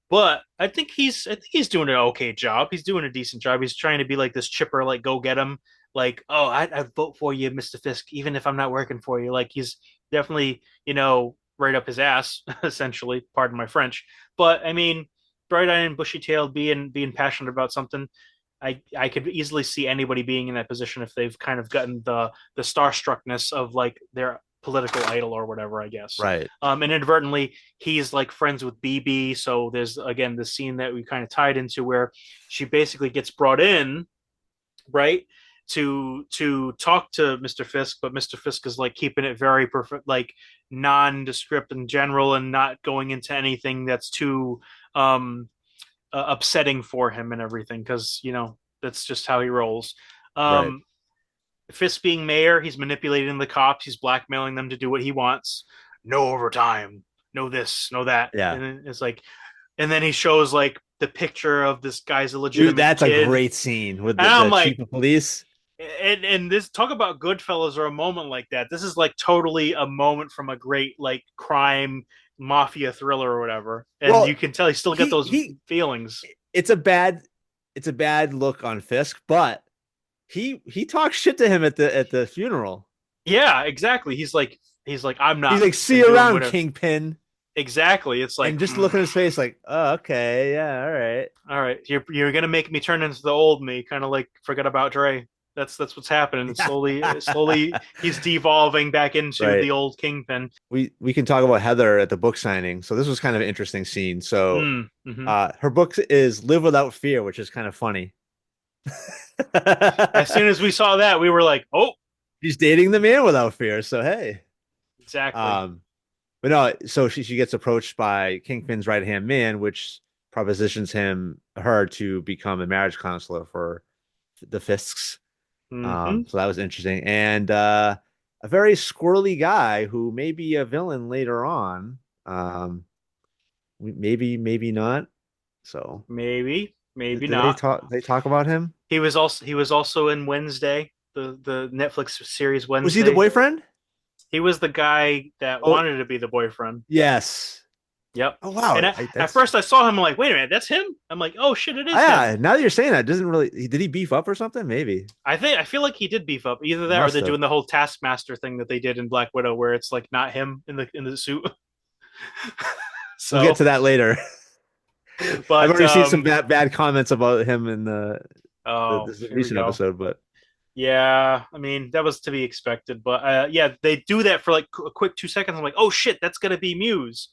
But I think he's doing an okay job. He's doing a decent job. He's trying to be like this chipper, like go get him. Like, oh, I'd vote for you, Mr. Fisk, even if I'm not working for you. Like he's definitely, right up his ass, essentially. Pardon my French. But I mean, bright eyed and bushy tailed, being passionate about something. I could easily see anybody being in that position if they've kind of gotten the starstruckness of like their political idol or whatever, I guess. Right. And inadvertently, he's like friends with BB. So there's again the scene that we kind of tied into where she basically gets brought in, right, to talk to Mr. Fisk, but Mr. Fisk is like keeping it very perfect, like nondescript in general, and not going into anything that's too um upsetting for him and everything, because that's just how he rolls. Right. Um, Fisk being mayor, he's manipulating the cops, he's blackmailing them to do what he wants. No overtime, no this, no that, Yeah. and then it's like, and then he shows like the picture of this guy's Dude, illegitimate that's a kid, great scene with and I'm the like, chief of police. and this, talk about Goodfellas or a moment like that. This is like totally a moment from a great like crime mafia thriller or whatever, and you Well, can tell he still got those he feelings. it's a bad it's a bad look on Fisk, but he talks shit to him at the funeral. Yeah, exactly. He's like I'm He's not like, "See been you doing around, whatever. Kingpin." Exactly. It's like, And just look at his face like, "Oh, okay, yeah, all right." all right, you're gonna make me turn into the old me, kind of like Forget About Dre. That's what's happening. Slowly, he's devolving back into Right. the old Kingpin. We can talk about Heather at the book signing. So this was kind of an interesting scene. So Mm-hmm. her book is Live Without Fear, which is kind of funny. As soon as we saw that, we were like, oh, She's dating the man without fear. So hey. exactly. Um, but no, so she gets approached by Kingpin's right hand man, which propositions her to become a marriage counselor for the Fisks. Mm-hmm. So that was interesting. And a very squirrely guy who may be a villain later on. Maybe not. So Maybe did they not. talk about him? He was also in Wednesday, the Netflix series Was he the Wednesday. boyfriend? He was the guy that Oh, wanted to be the boyfriend. yes. Yep. Oh wow. And at first I saw him, I'm like, wait a minute, that's him? I'm like, oh shit, it is him. Yeah, now that you're saying that, doesn't really did he beef up or something? Maybe. I feel like he did beef up. Either He that or must they're have. doing the whole Taskmaster thing that they did in Black Widow, where it's like not him in the suit. We'll get So, to that later. I've but already seen some bad comments about him in oh, this here we recent go. episode, but Yeah, I mean that was to be expected, but yeah, they do that for like a quick 2 seconds. I'm like, oh shit, that's gonna be Muse,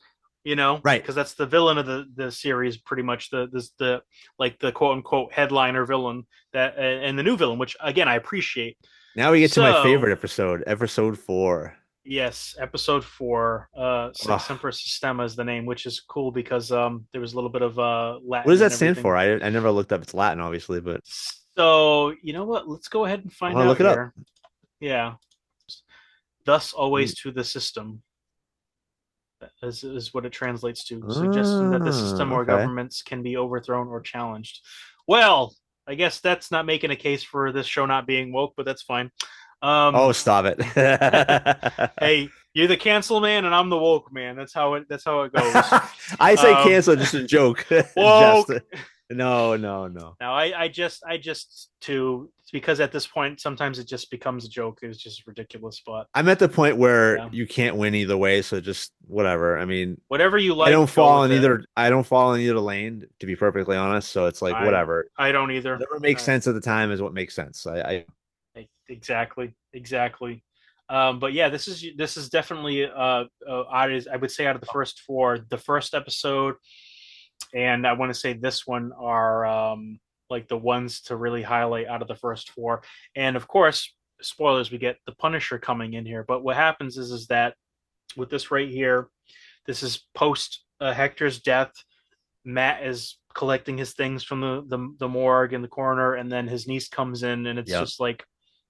right. because that's the villain of the series, pretty much the like the quote unquote headliner villain that and the new villain, which again I appreciate. Now we get to my So favorite episode, episode 4. yes, episode 4, Ugh. Semper Systema is the name, which is cool because there was a little bit of What does Latin and that stand everything. for? I never looked up. It's Latin, obviously, but So you know what? Let's go ahead and I find want to look out it up. here. Yeah, thus always Mm. to the system is what it translates to, suggesting that the system or Okay. governments can be overthrown or challenged. Well, I guess that's not making a case for this show not being woke, but that's fine. Oh, Um, stop it. hey, you're the cancel man, and I'm the woke man. That's how it goes. I say Um, cancel, just a joke. Just woke. no, no, no. Now, I just to because at this point sometimes it just becomes a joke. It's just ridiculous, but I'm at the point where yeah, you can't win either way, so just whatever. I mean, whatever you like, go with it. I don't fall in either lane, to be perfectly honest. So it's like I whatever. I don't either. Whatever makes sense at the time is what makes sense. Exactly. But yeah, this is definitely I would say out of the first four, the first episode, and I want to say this one are like the ones to really highlight out of the first four. And of course, spoilers, we get the Punisher coming in here. But what happens is that with this right here, this is post Hector's death. Matt is collecting his things from the morgue and the coroner, and then his niece comes in, and it's Yep. just like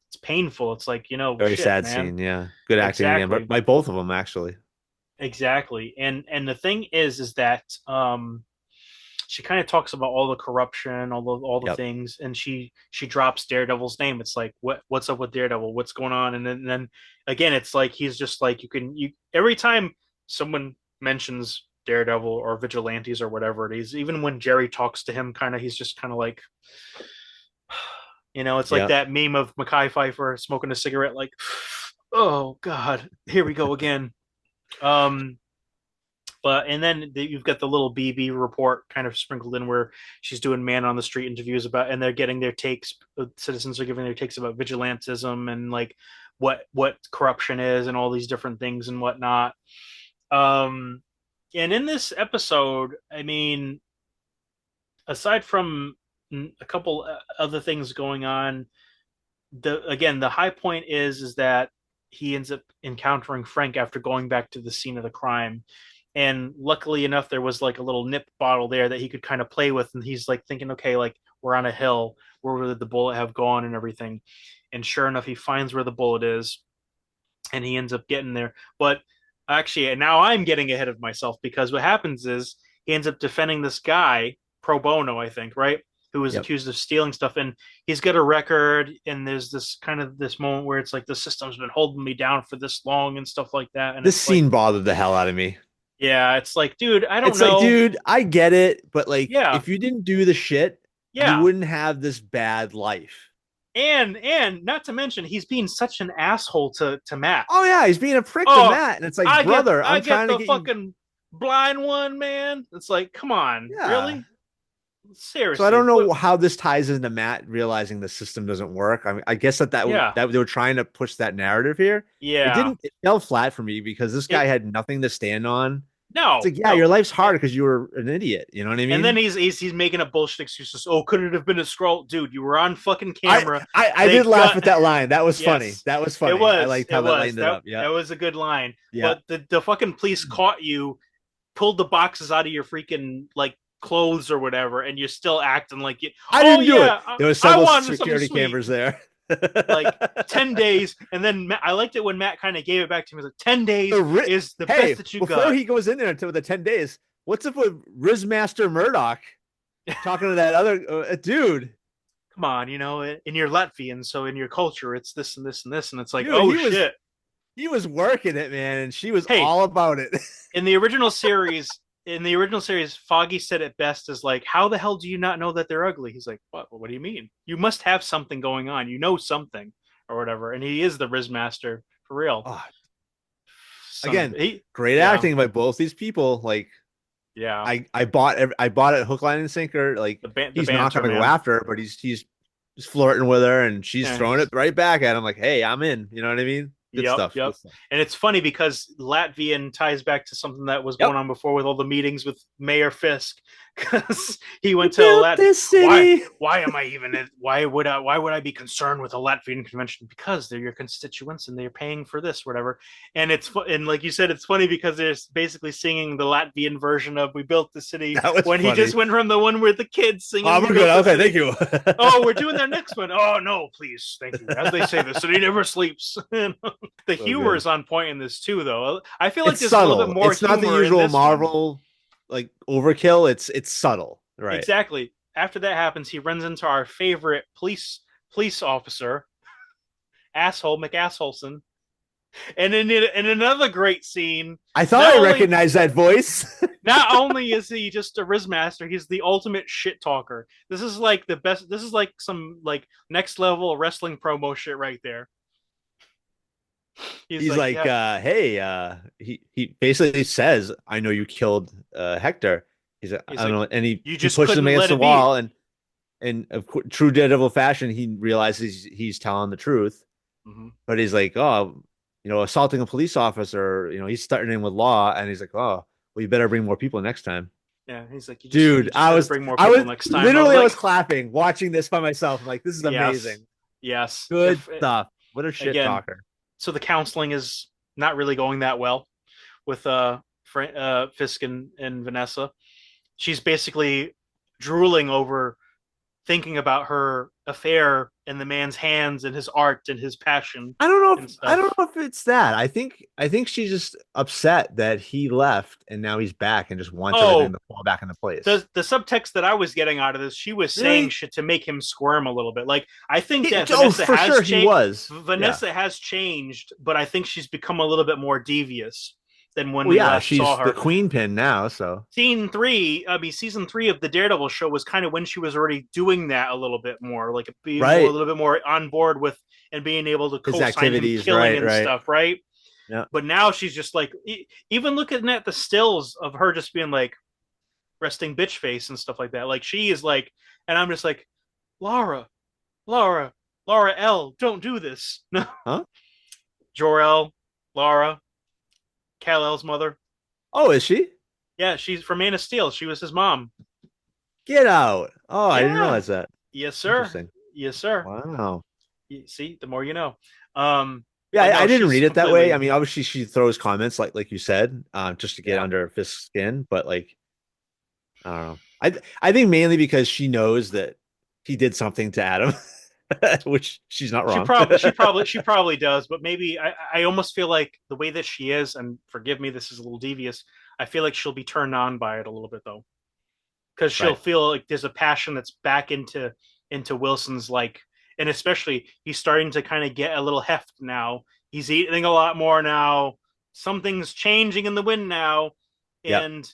it's painful. It's like, Very shit, sad man. scene. Yeah. Good acting again, but Exactly. by both of them actually. Exactly. And the thing is that she kind of talks about all the corruption, all the Yep. things, and she drops Daredevil's name. It's like, what's up with Daredevil? What's going on? And then again, it's like he's just like, you every time someone mentions Daredevil or vigilantes or whatever it is, even when Jerry talks to him, kind of he's just kind of like, it's like Yep. that meme of Mekhi Pfeiffer smoking a cigarette, like, oh God, here we go again. Um, But and then you've got the little BB report kind of sprinkled in where she's doing man on the street interviews about, and they're getting their takes. Citizens are giving their takes about vigilantism and like what corruption is and all these different things and whatnot. Um, and in this episode, I mean, aside from a couple other things going on, the high point is that he ends up encountering Frank after going back to the scene of the crime. And luckily enough, there was like a little nip bottle there that he could kind of play with. And he's like thinking, okay, like we're on a hill. Where would the bullet have gone and everything? And sure enough, he finds where the bullet is and he ends up getting there. But actually, now I'm getting ahead of myself because what happens is he ends up defending this guy pro bono, I think, right? Who was Yep. accused of stealing stuff, and he's got a record. And there's this kind of this moment where it's like the system's been holding me down for this long and stuff like that. And This it's like, scene bothered the hell out of me. yeah, it's like, dude, I don't It's like, know. dude, I get it, but like, Yeah, if you didn't do the shit, you yeah. wouldn't have this bad life. And not to mention, he's being such an asshole to Matt. Oh yeah, he's being a prick to Oh, Matt, and it's like, brother, I I'm get trying to the get you. fucking blind one, man. It's like, come on, Yeah. really? So I Seriously, don't what? know how this ties into Matt realizing the system doesn't work. I mean, I guess Yeah, that they were trying to push that narrative here. It yeah. didn't. It fell flat for me because this guy It had nothing to stand on. It's no, like, yeah, no. your life's Eh, hard because you were an idiot. You know what I And then mean? he's making up bullshit excuses. Oh, could it have been a scroll, dude? You were on fucking I, camera. I They did laugh got at that line. That was funny. yes. That was funny. I liked how It that was lightened it up. that Yeah. was a good line. Yeah. But the fucking police caught you, pulled the boxes out of your freaking like clothes or whatever, and you're still acting like you. I Oh didn't do it. yeah, There was I several wanted something security sweet. cameras there. Like 10 days, and then I liked it when Matt kind of gave it back to me. He was like 10 days ri- is the best hey, that you before got. he goes in there until the 10 days, what's up with Rizmaster Murdoch talking to that other dude? Come on, in your Latvian, so in your culture, it's this and this and this, and it's like, Dude, oh shit. he was working it, man, and she was Hey, all about it. in the original series, Foggy said it best as like, how the hell do you not know that they're ugly? He's like, what do you mean? You must have something going on. You know something or whatever. And he is the Riz Master for real. Oh, Son of again, he great yeah, acting by both these people. Like yeah. I bought it hook, line, and sinker. Like The he's not banter, gonna go man. after her, but he's flirting with her, and she's Yeah, throwing it right back at him. Like, hey, I'm in. You know what I mean? Good yep, stuff. yep. Good stuff. And it's funny because Latvian ties back to something that was going Yep. on before with all the meetings with Mayor Fisk, because he We went to built Lat. this Why? city. Why am I even? Why would I be concerned with a Latvian convention? Because they're your constituents and they're paying for this, whatever. And and like you said, it's funny because they're basically singing the Latvian version of "We Built the City" That was when he funny. just went from the one where the kids singing Oh, "We we're Built good. the Okay, thank City." you. Oh, we're doing their next one. Oh no, please, thank you. As they say, the city never sleeps. The So humor good. is on point in this too, though. I feel like It's there's a little bit subtle. more It's not the humor in usual this one. Marvel like overkill. It's subtle, right? Exactly. After that happens, he runs into our favorite police officer, asshole McAssholson, and in another great scene, I thought not I only recognized that voice. not only is he just a Rizmaster, he's the ultimate shit talker. This is like the best. This is like some like next level wrestling promo shit right there. He's He's like, like, yeah, hey, he basically says, I know you killed Hector. He's like, he's I don't like, know, and you he just pushes him couldn't against let the it be. wall, and of true Daredevil fashion, he realizes he's telling the truth, Mm-hmm. but he's like, oh, assaulting a police officer, he's starting in with law, and he's like, oh, well, you better bring more people next time. Yeah, he's like, you Dude, just better bring more I people was next time. I was literally, I was like, clapping watching this by myself. I'm like, this is yes, amazing. yes. Good If stuff. What a shit again, talker. so the counseling is not really going that well with Fisk and Vanessa. She's basically drooling over thinking about her affair and the man's hands and his art and his passion and I stuff. don't know if it's that. I think she's just upset that he left and now he's back and just wants everything Oh, to fall back into place. the subtext that I was getting out of this, she was saying Really? shit to make him squirm a little bit. Like I think that Oh, for sure he was. Yeah. Vanessa has changed, but I think she's become a little bit more devious than when Well, we yeah, last saw she's the her. queen pin now, so Season three of the Daredevil show was kind of when she was already doing that a little bit more, like being more a right. little bit more on board with and being able to His co-sign him activities, killing right, and right. stuff, right? Yeah. But now she's just like, even looking at the stills of her just being like resting bitch face and stuff like that. Like she is like, and I'm just like, Laura, Laura, Laura L, don't do this. No, Huh? Jor-El, Laura, Kal-El's mother. Oh, is she? Yeah, she's from Man of Steel. She was his mom. Get out. Oh, I didn't Yeah. realize that. Yes, sir. Interesting. Yes, sir. Wow. See, the more you know. Um, Yeah, but I no, didn't she's read it that way. I completely. mean, obviously she throws comments like you said, just to get Yeah. under Fisk's skin, but like I don't know. I think mainly because she knows that he did something to Adam, which she's not She wrong. probably, she probably, she probably does. But maybe I almost feel like the way that she is, and forgive me, this is a little devious. I feel like she'll be turned on by it a little bit though, because she'll Right. feel like there's a passion that's back into Wilson's like, and especially he's starting to kind of get a little heft now. He's eating a lot more now. Something's changing in the wind now, Yeah. and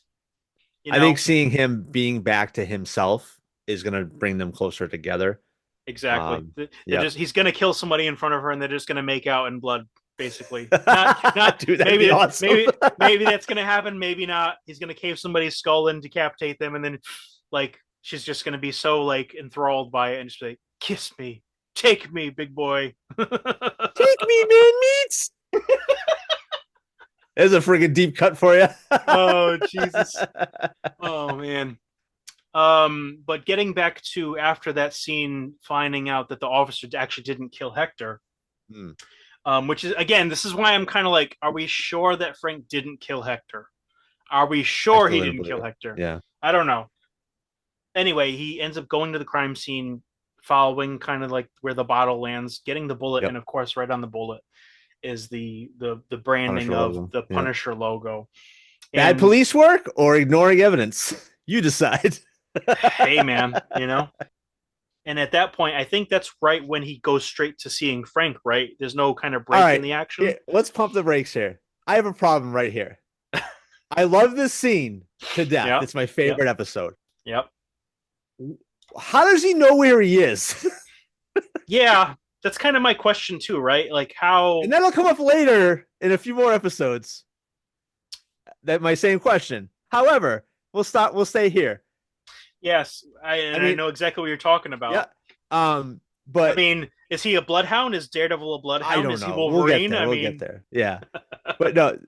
you I think know seeing him being back to himself is gonna bring them closer together. exactly. They're Yeah. just he's gonna kill somebody in front of her, and they're just gonna make out in blood, basically. Not Dude, that'd be maybe awesome. maybe that's gonna happen. Maybe not. He's gonna cave somebody's skull and decapitate them, and then like she's just gonna be so like enthralled by it and just be like, kiss me, take me, big boy. Take me, man, meats. There's a friggin' deep cut for you. Oh Jesus. Oh man. But getting back to after that scene, finding out that the officer actually didn't kill Hector, Hmm. which is again, this is why I'm kind of like, are we sure that Frank didn't kill Hector? Are we I sure still he didn't didn't believe kill it. Hector? Yeah. I don't know. Anyway, he ends up going to the crime scene, following kind of like where the bottle lands, getting the bullet, Yep. and of course, right on the bullet is the branding Punisher of logo. the Yeah. Punisher logo. Bad And police work or ignoring evidence? You decide. hey, man, you know. And at that point, I think that's right when he goes straight to seeing Frank. Right? There's no kind of All break in right. the action. Here, let's pump the brakes here. I have a problem right here. I love this scene to death. Yep. It's my Yep. favorite episode. Yep. How does he know where he is? Yeah, that's kind of my question too, right? Like how. And that'll come up later in a few more episodes. That my same question. However, we'll stay here. Yes, I I mean, know exactly what you're talking yeah. about. I But mean, is he a bloodhound? Is Daredevil a I bloodhound? don't Is he know. We'll get Wolverine? there. I We'll get mean, there. Yeah. But no,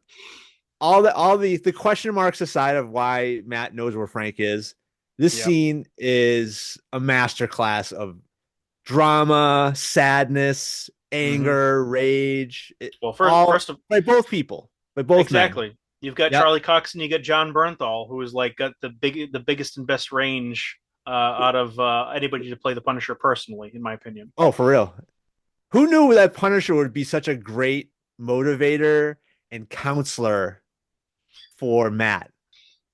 all the question marks aside of why Matt knows where Frank is, this yeah. scene is a masterclass of drama, sadness, Hmm. anger, rage, Well, all first of by both people, by both men. exactly, you've got Yep. Charlie Cox and you got John Bernthal, who is like got the biggest and best range out of anybody to play the Punisher personally, in my opinion. Oh, for real. Who knew that Punisher would be such a great motivator and counselor for Matt?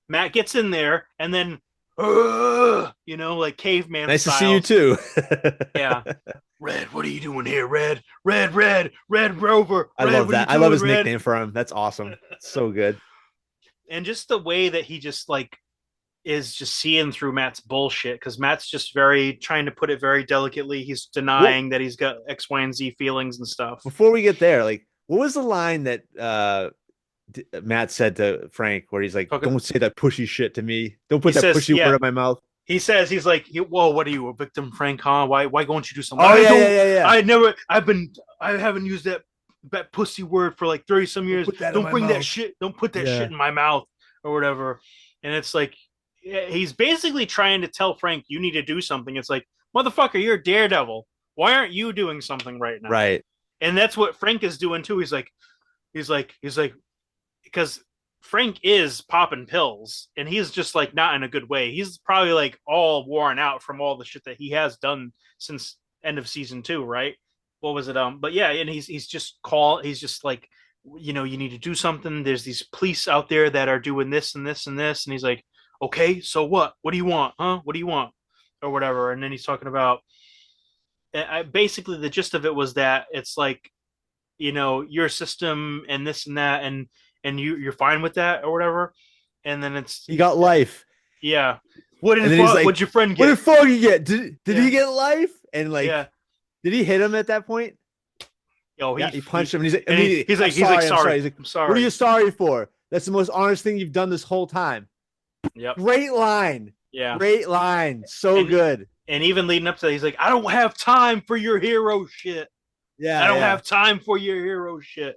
Matt gets in there and then, like caveman Nice to see you style. too. Yeah. Red, what are you doing here, Red? Red, Red, Red Rover, I Red, love what are you that. I love doing, his Red? nickname for him. That's awesome. So good. And just the way that he just like is just seeing through Matt's bullshit, because Matt's just very trying to put it very delicately. He's Well, denying that he's got X, Y, and Z feelings and stuff. before we get there, like, what was the line that Matt said to Frank, where he's like, Okay. "Don't say that pushy shit to me. Don't He put that says, pushy word yeah. in my mouth." He says he's like, whoa, what are you, a victim, Frank? Huh? Why won't you do something? Oh I yeah, yeah, don't. yeah, yeah. I haven't used that pussy word for like 30 some Don't years. put that in Don't my bring that mouth. shit. Don't put that shit Yeah. in my mouth or whatever. And it's like, he's basically trying to tell Frank, you need to do something. It's like, motherfucker, you're Daredevil. Why aren't you doing something right now? Right. And that's what Frank is doing too. He's like, because Frank is popping pills and he's just like not in a good way. He's probably like all worn out from all the shit that he has done since end of season 2, right? What was it? But yeah, and he's just like, you need to do something. There's these police out there that are doing this and this and this, and he's like, okay, so what? What do you want? Huh? What do you want? Or whatever. And then he's talking about basically the gist of it was that it's like, your system and this and that, and you're fine with that or whatever. And then it's He got life. yeah. What And did then he's like, what'd your friend "What get? did Foggy get? Did Yeah, he get life?" And yeah, like, did he hit him at that point? Oh, Yeah, he punched him, and he's like, and immediately, he's I'm like, he's like, sorry, I'm sorry. sorry, He's like, I'm what are you sorry. sorry for? That's the most honest thing you've done this whole time. Yep. Great line. Yeah. Great line. So And good. even leading up to that, he's like, I don't have time for your hero shit. I Yeah, don't yeah. have time for your hero shit.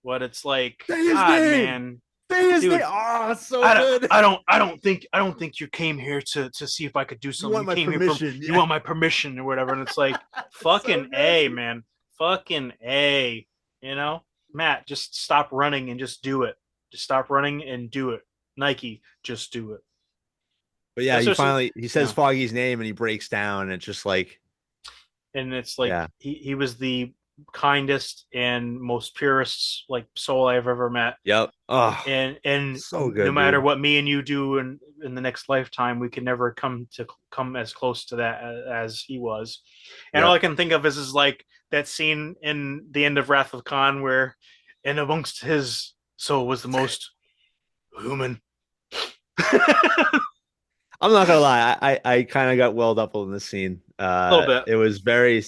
But it's like, Say his God, name. man, Say his name. dude, Oh, so good. I don't think you came here to see if I could do You something. want You my came here from, permission. you Yeah. want my permission or whatever. And it's like, So fucking good, A, dude. man. Fucking A. You know? Matt, just stop running and just do it. Just stop running and do it. Nike, just do it. But yeah, That's just, he says yeah. Foggy's name and he breaks down. And it's just like, And it's like yeah. he was the kindest and most purest like soul I've ever met. Yep. Oh, And so no good, matter dude. what me and you do in the next lifetime, we can never come as close to that as he was. And all I Yep. can think of is like that scene in the end of Wrath of Khan where, and amongst his soul was the most human. A I'm not gonna lie, I kind of got welled up in this scene. little bit. It was very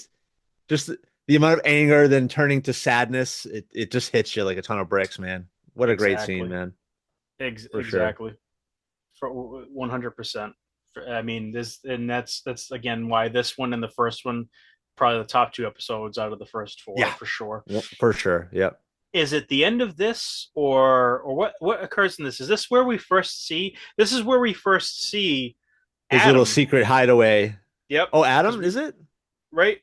just the amount of anger then turning to sadness. It just hits you like a ton of bricks, man. What a great scene, Exactly. man, for sure. Exactly. For 100%. I mean, this, and that's again why this one and the first one probably the top two episodes out of the first four Yeah, for sure. for sure. Yep. Is it the end of this, or what occurs in this? Is this where we first see? This is where we first see His little Adam. secret hideaway. Yep. Oh, Because Adam, we is it? right?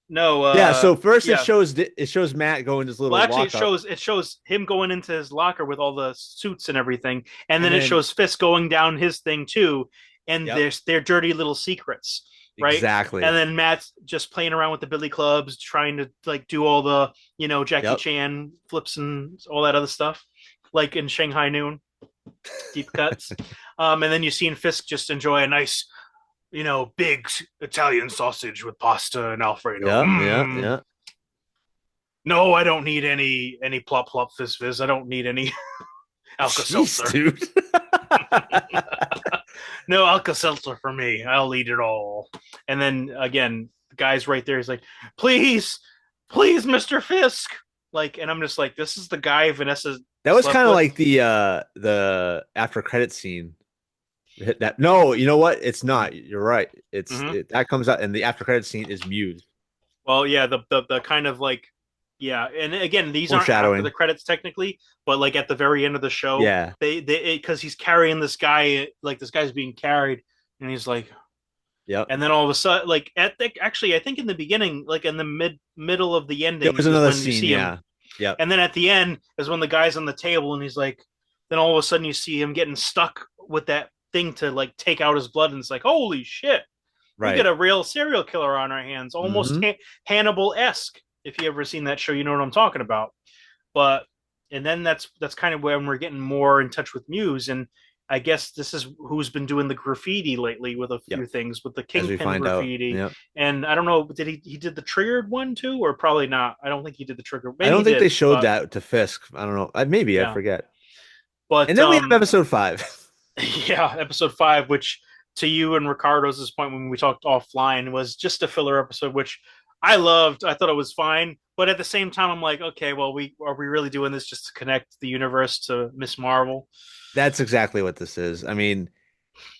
No. Yeah. So first Yeah. it shows Matt going to his Well, little actually, lockup, it shows him going into his locker with all the suits and everything, and and then it then shows Fisk going down his thing too, and yep, there's their dirty little secrets, right? And exactly. then Matt's just playing around with the billy clubs, trying to like do all the Jackie Yep. Chan flips and all that other stuff, like in Shanghai Noon, deep cuts. And then you see Fisk just enjoy a nice, big Italian sausage with pasta and Alfredo. Yeah. Yeah. Mm. Yeah. No, I don't need any plop plop fizz fizz. I don't need any Alka Jeez, Seltzer. dude. No Alka Seltzer for me. I'll eat it all. And then again, the guy's right there. He's like, please, please, Mr. Fisk. Like, and I'm just like, this is the guy Vanessa That was slept kind of with. like the after credit scene. That no, you know what? It's not. You're right. Mm-hmm. That comes out, and the after credit scene is Muse Well, yeah, the kind of like, yeah, and again, these aren't after the foreshadowing. credits technically, but like at the very end of the show, Yeah. they because he's carrying this guy, like this guy's being carried, and he's like, Yep. and then all of a sudden, like actually, I think in the beginning, like in the middle of the There ending, was is another when you scene. see him, Yeah. Yep. and then at the end is when the guy's on the table, and he's like, then all of a sudden you see him getting stuck with that thing to like take out his blood, and it's like, holy shit, we got Right. a real serial killer on our hands, almost Hmm. Hannibal esque. If you ever seen that show, you know what I'm talking about. But and then that's kind of when we're getting more in touch with Muse, and I guess this is who's been doing the graffiti lately with a Yep. few things with the As we Kingpin find out. graffiti, Yep. and I don't know, did he did the triggered one too, or probably not? I don't think he did the trigger. I Maybe he don't think they did, showed but that to Fisk. I don't know. Maybe I yeah. forget. And But then we have episode 5. yeah, episode 5, which to you and Ricardo's point when we talked offline was just a filler episode, which I loved. I thought it was fine, but at the same time, I'm like, okay, well, we are we really doing this just to connect the universe to Miss Marvel? That's exactly what this is. I mean,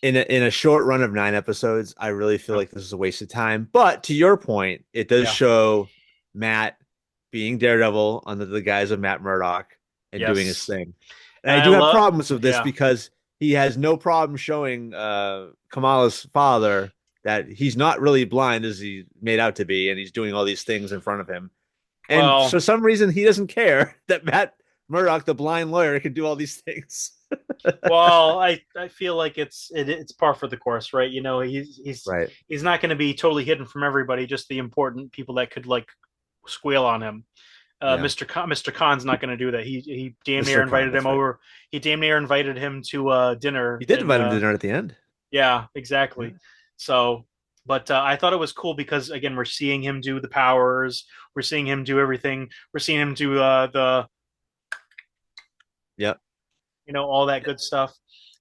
in a short run of 9 episodes, I really feel Yeah, like this is a waste of time. But to your point, it does yeah. show Matt being Daredevil under the guise of Matt Murdock and doing his Yes, thing. And and I I do have love, problems with this yeah, because he has no problem showing Kamala's father that he's not really blind as he made out to be, and he's doing all these things in front of him. And well, for some reason, he doesn't care that Matt Murdock, the blind lawyer, can do all these things. I feel like it's par for the course, right? Right. He's not going to be totally hidden from everybody, just the important people that could like squeal on him. Yeah. Mr. Khan's not going to do that. He damn near Mr. Khan, invited him that's right. over. He damn near invited him to He dinner, did and invite him to dinner at the end. yeah, Yeah. exactly. So, but I thought it was cool because again, we're seeing him do the powers. We're seeing him do everything. We're seeing him do the Yep. all that good stuff.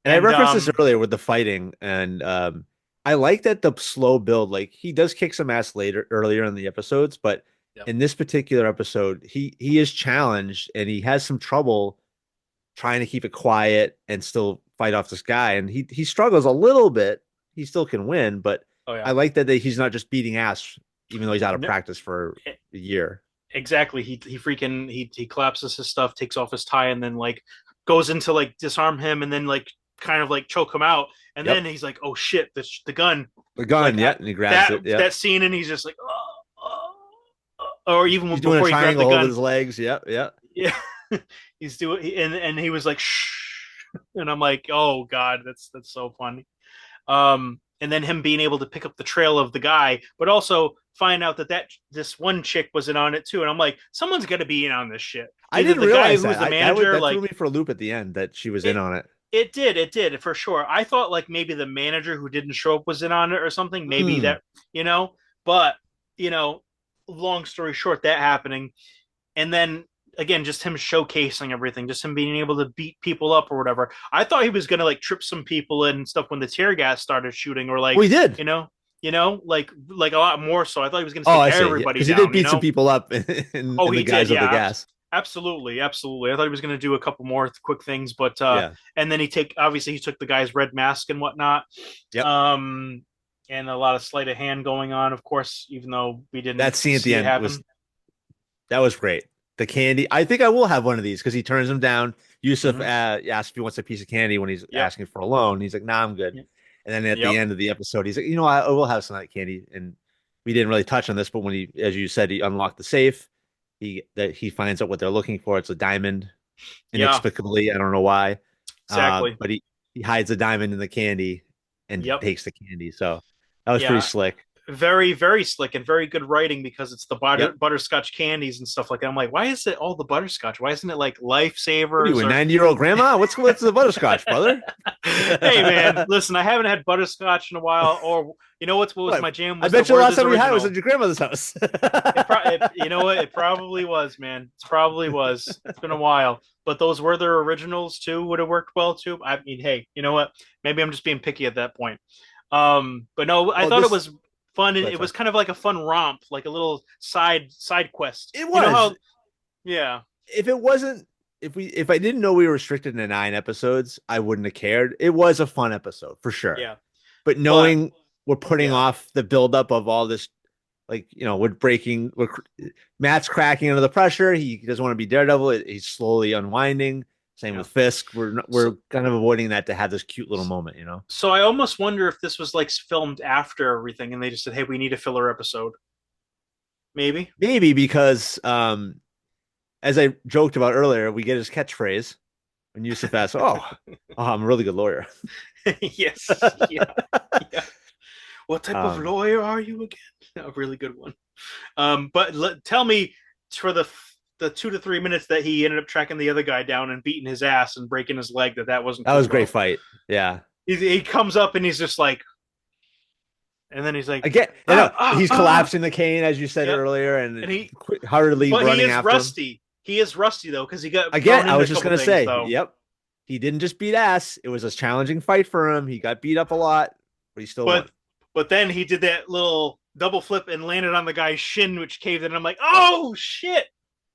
And I And referenced this earlier with the fighting, and I like that the slow build. Like he does kick some ass later, earlier in the episodes, but Yep. In this particular episode, he is challenged and he has some trouble trying to keep it quiet and still fight off this guy. And he struggles a little bit. He still can win, but Oh I yeah. like that he's not just beating ass, even though he's out of No, practice for e- a year. exactly. He freaking he collapses his stuff, takes off his tie, and then like goes into like disarm him, and then like kind of like choke him out, and then Yep. he's like, oh shit, the gun. The Like gun, yeah, and he grabs that it. Yep. that scene, and he's just like, or even He's doing a before he grabbed triangle the hold with gun, his legs. Yep, yep. yeah, he's doing, and he was like, shh, and I'm like, oh god, that's so funny. And then him being able to pick up the trail of the guy, but also find out that this one chick was in on it too. And I'm like, someone's got to be in on this shit. I Either didn't the guy realize who's that. the That manager, threw me like for a loop at the end that she was in it, on it. it did for sure. I thought like maybe the manager who didn't show up was in on it or something. Maybe Mm. that, you know, but you know, long story short, that happening, and then again, just him showcasing everything, just him being able to beat people up or whatever. I thought he was gonna like trip some people and stuff when the tear gas started shooting, or Well, like he did. like a lot more. So I thought he was gonna Oh, take I see. Yeah, everybody because he did down. beat some people up Oh, in the he did. guise of the Yeah, gas. absolutely, absolutely. I thought he was gonna do a couple more quick things, but Yeah. and then obviously he took the guy's red mask and whatnot. Yep. Um, and a lot of sleight of hand going on, of course, even though we didn't That scene at the see it end was happen. that was great. The candy. I think I will have one of these because he turns him down. Yusuf Mm-hmm. asks if he wants a piece of candy when he's Yep. asking for a loan. He's like, "Nah, I'm good." Yep. And then at the Yep. end of the episode, he's like, "You know, I will have some of that candy." And we didn't really touch on this, but when he, as you said, he unlocked the safe. He finds out what they're looking for. It's a diamond, Yeah. inexplicably. I don't know why. Exactly. But he hides the diamond in the candy and Yep. takes the candy. So that was pretty Yeah. slick. Very, very slick and very good writing because it's the Yep. butterscotch candies and stuff like that. I'm like, why is it all the butterscotch? Why isn't it like What are you, lifesavers a or 90-year-old grandma? What's the butterscotch, brother? hey man, listen, I haven't had butterscotch in a while. Or you know what was What? my jam I was the bet you the last Werther's time you had it was original. at your grandmother's house. You know what? It probably was, man. It probably was. It's been a while, but those were their originals too. Would have worked well too. I mean, hey, you know what? Maybe I'm just being picky at that point. But no, I Oh, thought it this. was fun, and Go ahead, it sorry. was kind of like a fun romp, like a little side quest. It You know was. how? Yeah, If it wasn't, if I didn't know we were restricted to 9 episodes, I wouldn't have cared. It was a fun episode for sure. yeah, But but knowing we're putting yeah, off the buildup of all this, like Matt's cracking under the pressure. He doesn't want to be Daredevil. He's slowly unwinding. Same yeah. with Fisk. We're So, kind of avoiding that to have this cute little moment. so I almost wonder if this was like filmed after everything, and they just said, "Hey, we need a filler episode." Maybe. Maybe because as I joked about earlier, we get his catchphrase when Yusuf asks, "Oh, I'm a really good lawyer." Yes. Yeah. Yeah. What type of um, lawyer are you again? A really good one. But tell me for the 2 to 3 minutes that he ended up tracking the other guy down and beating his ass and breaking his leg, that wasn't that cool was a great though. fight. Yeah. He comes up and he's just like, and then he's like, Again, he's ah. collapsing the cane as you said Yep. earlier, And and hurriedly but he running is after him. rusty. He is rusty though because he got Again, thrown I into a was just couple gonna things say, though. yep, he didn't just beat ass. It was a challenging fight for him. He got beat up a lot, but he still But won. but then he did that little double flip and landed on the guy's shin, which caved in. I'm like, oh shit,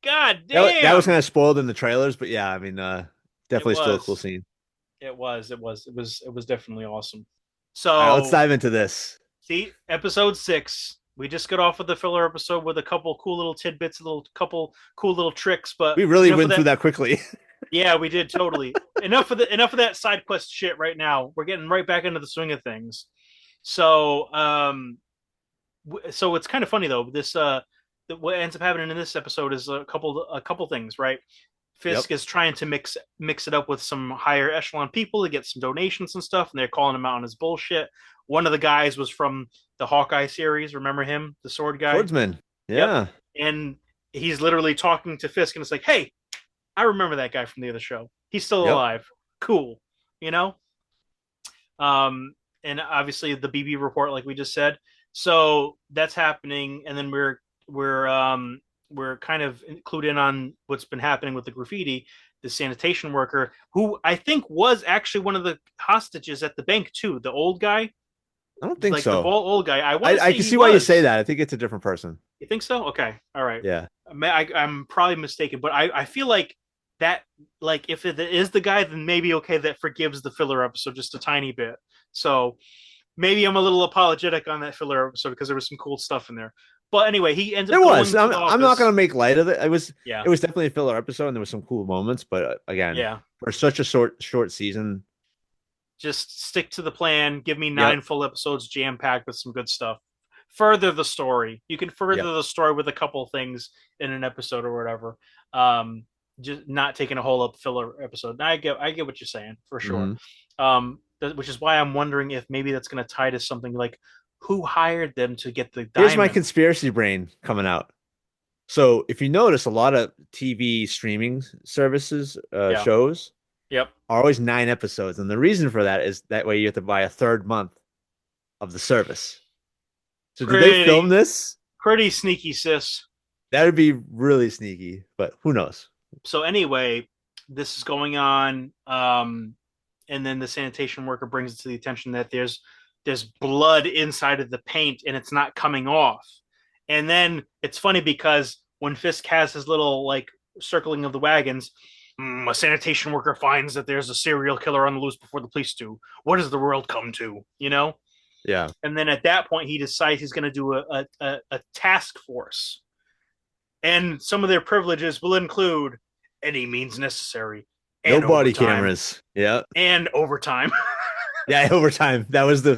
god That was damn. kind of spoiled in the trailers, but yeah, I mean, It definitely still a cool was. scene. It was definitely awesome. All right, let's So dive into this. see, episode 6. We just got off with the filler episode with a couple cool little tidbits, a little couple cool little tricks, but We really enough of went through that. that quickly. Yeah, we did totally. Enough of that side quest shit right now. We're getting right back into the swing of things. So so it's kind of funny though. What ends up happening in this episode is a couple things, right? Yep. Fisk is trying to mix it up with some higher echelon people to get some donations and stuff, and they're calling him out on his bullshit. One of the guys was from the Hawkeye series. Remember him, the sword guy? Swordsman. Yep. Yeah. And he's literally talking to Fisk, and it's like, "Hey, I remember that guy from the other show. He's still Yep. alive. Cool, you know." Um, and obviously the BB report, like we just said. So that's happening, and then we're kind of clued in on what's been happening with the graffiti. The sanitation worker, who I think was actually one of the hostages at the bank too, the old guy, I don't think like the so. old guy. I want to I say can he see why you say was. that. I think it's a different person. You think so? Okay. All right. Yeah. I'm probably mistaken, but I feel like that, like, if it is the guy, then maybe okay, that forgives the filler episode just a tiny bit. So maybe I'm a little apologetic on that filler episode because there was some cool stuff in there. But anyway, he ends up There was. going to the I'm not gonna office. make light of it. Yeah. It was definitely a filler episode, and there was some cool moments. But again, Yeah. for such a short season, Just stick to the plan. Give me yep, 9 full episodes jam packed with some good stuff. Further the story. You can yep. further the story with a couple things in an episode or whatever. Um, just not taking a whole up filler episode. I get what you're saying for sure. Hmm. Which is why I'm wondering if maybe that's going to tie to something like who hired them to get the Here's my diamond. conspiracy brain coming out. So if you notice, a lot of TV streaming services, Yeah. shows Yep. are always 9 episodes, and the reason for that is that way you have to buy a third month of the service. So did they film Pretty this? pretty sneaky, sis. That would be really sneaky, but who knows? So anyway, this is going on. And then the sanitation worker brings it to the attention that there's blood inside of the paint and it's not coming off. And then it's funny because when Fisk has his little like circling of the wagons, a sanitation worker finds that there's a serial killer on the loose before the police do. What does the world come to? You know? Yeah. And then at that point, he decides he's going to do a task force. And some of their privileges will include any means necessary No and body overtime cameras. Yeah. and overtime. Yeah, overtime. That was the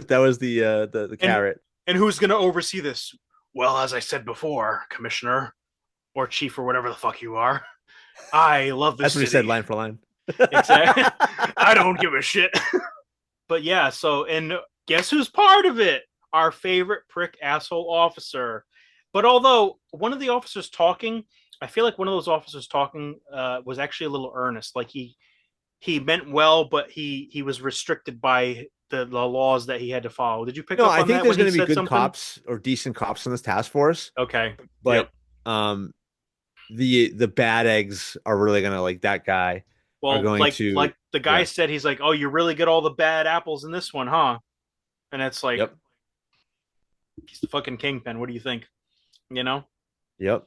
and carrot. and who's going to oversee this? Well, as I said before, Commissioner or Chief or whatever the fuck you are, I love this That's what he said city. line for line. Exactly. I don't give a shit. But yeah, so and guess who's part of it? Our favorite prick asshole officer. But although one of the officers talking, I feel like one of those officers talking was actually a little earnest. Like he meant well, but he was restricted by the laws that he had to follow. Did you pick No, up I on think that there's when he going to be said good something? cops or decent cops in this task force, Okay. but Yep. um, the bad eggs are really going to, like, that guy are Well, going to, like the guy yeah, said, he's like, "Oh, you really get all the bad apples in this one, huh?" And it's like yep, he's the fucking kingpin. What do you think? You know. yep.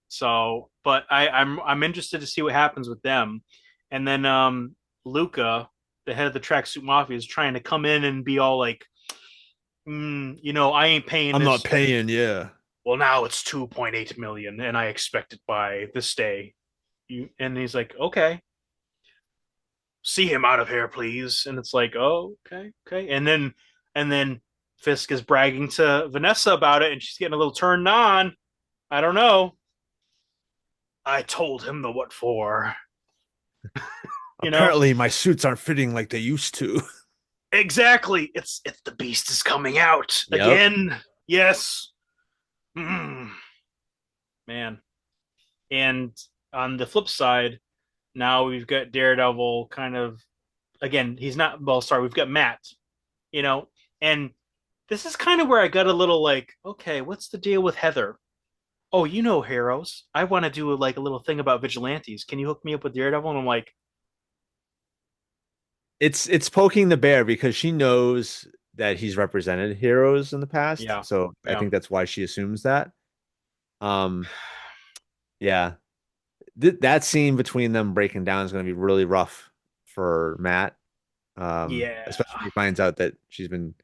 So, but I'm interested to see what happens with them. And then Luca, the head of the tracksuit mafia, is trying to come in and be all like, I ain't paying I'm not this. paying. Yeah, Well, now it's 2.8 million, and I expect it by this day. And he's like, okay, see him out of here, please. And it's like, oh, okay, okay. And then Fisk is bragging to Vanessa about it, and she's getting a little turned on. I don't know. I told him the what for. You know, apparently my suits aren't fitting like they used to. exactly. It's the beast is coming out Yep. again. Yes. Mm, man. And on the flip side, now we've got Daredevil kind of again, he's not well, sorry, we've got Matt, you know, and this is kind of where I got a little like, okay, what's the deal with Heather? Oh, you know heroes. I want to do like a little thing about vigilantes. Can you hook me up with Daredevil? And I'm like, It's poking the bear because she knows that he's represented heroes in the past, yeah, so I yeah, think that's why she assumes that. Um, yeah, that scene between them breaking down is going to be really rough for Matt, yeah. especially when he finds out that she's been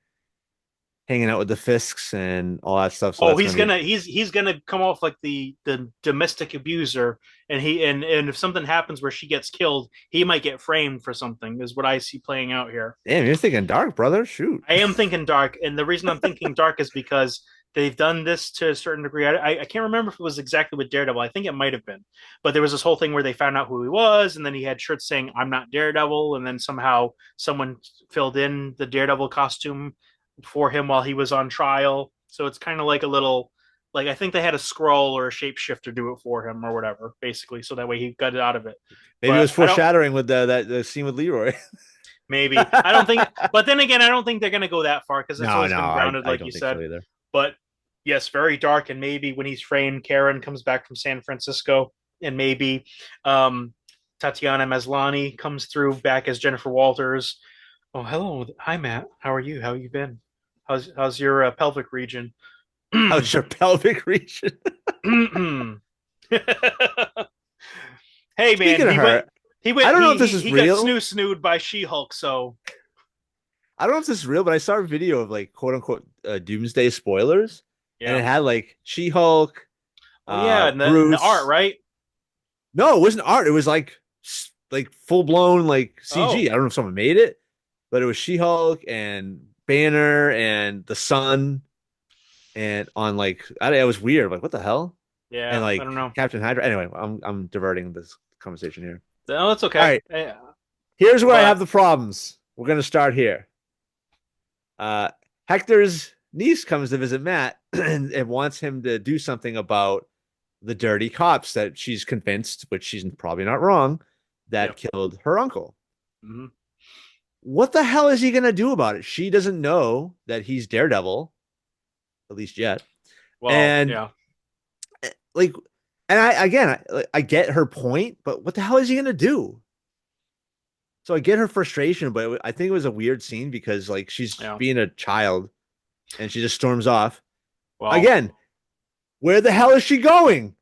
hanging out with the Fisks and all that stuff. So Oh, that's he's going to be gonna he's gonna come off like the domestic abuser, and and if something happens where she gets killed, he might get framed for something. Is what I see playing out here. damn. You're thinking dark, brother. Shoot. I am thinking dark, and the reason I'm thinking dark is because they've done this to a certain degree. I can't remember if it was exactly with Daredevil. I think it might have been, but there was this whole thing where they found out who he was, and then he had shirts saying "I'm not Daredevil," and then somehow someone filled in the Daredevil costume for him while he was on trial. So it's kind of like a little, like I think they had a scroll or a shapeshifter do it for him or whatever, basically, so that way he got it out of it. Maybe it was But I don't foreshadowing with the scene with Leroy. maybe I don't think, but then again, I don't think they're gonna go that far because it's No, always no, been I grounded, I like you don't think so said. either. But yes, very dark, and maybe when he's framed, Karen comes back from San Francisco, and maybe um, Tatiana Maslany comes through back as Jennifer Walters. Oh, hello, hi Matt, how are you? How you been? How's your pelvic region? How's your pelvic region? Hey man, Speaking of her, he I went don't know if this is he got real. snooed by She-Hulk, so I don't know if this is real, but I saw a video of like quote unquote doomsday spoilers, and yeah. it had like She-Hulk, Oh yeah, and the art, Bruce. right? No, it wasn't art. It was like full blown like CG. Oh, I don't know if someone made it, but it was She-Hulk and Banner and the Sun and on like it was weird. Like what the hell? And yeah, I like don't know. Captain Hydra. Anyway, I'm diverting this conversation here. No, that's All okay. right, Yeah. here's where I have But the problems. We're gonna start here. Uh, Hector's niece comes to visit Matt and wants him to do something about the dirty cops that she's convinced, which she's probably not wrong, that yep. killed her uncle. Hmm. What the hell is he gonna do about it? She doesn't know that he's Daredevil, at least yet. Well, And yeah. like, and I get her point, but what the hell is he gonna do? So I get her frustration, but I think it was a weird scene because like she's Yeah. being a child and she just storms off. Well, Again, where the hell is she going?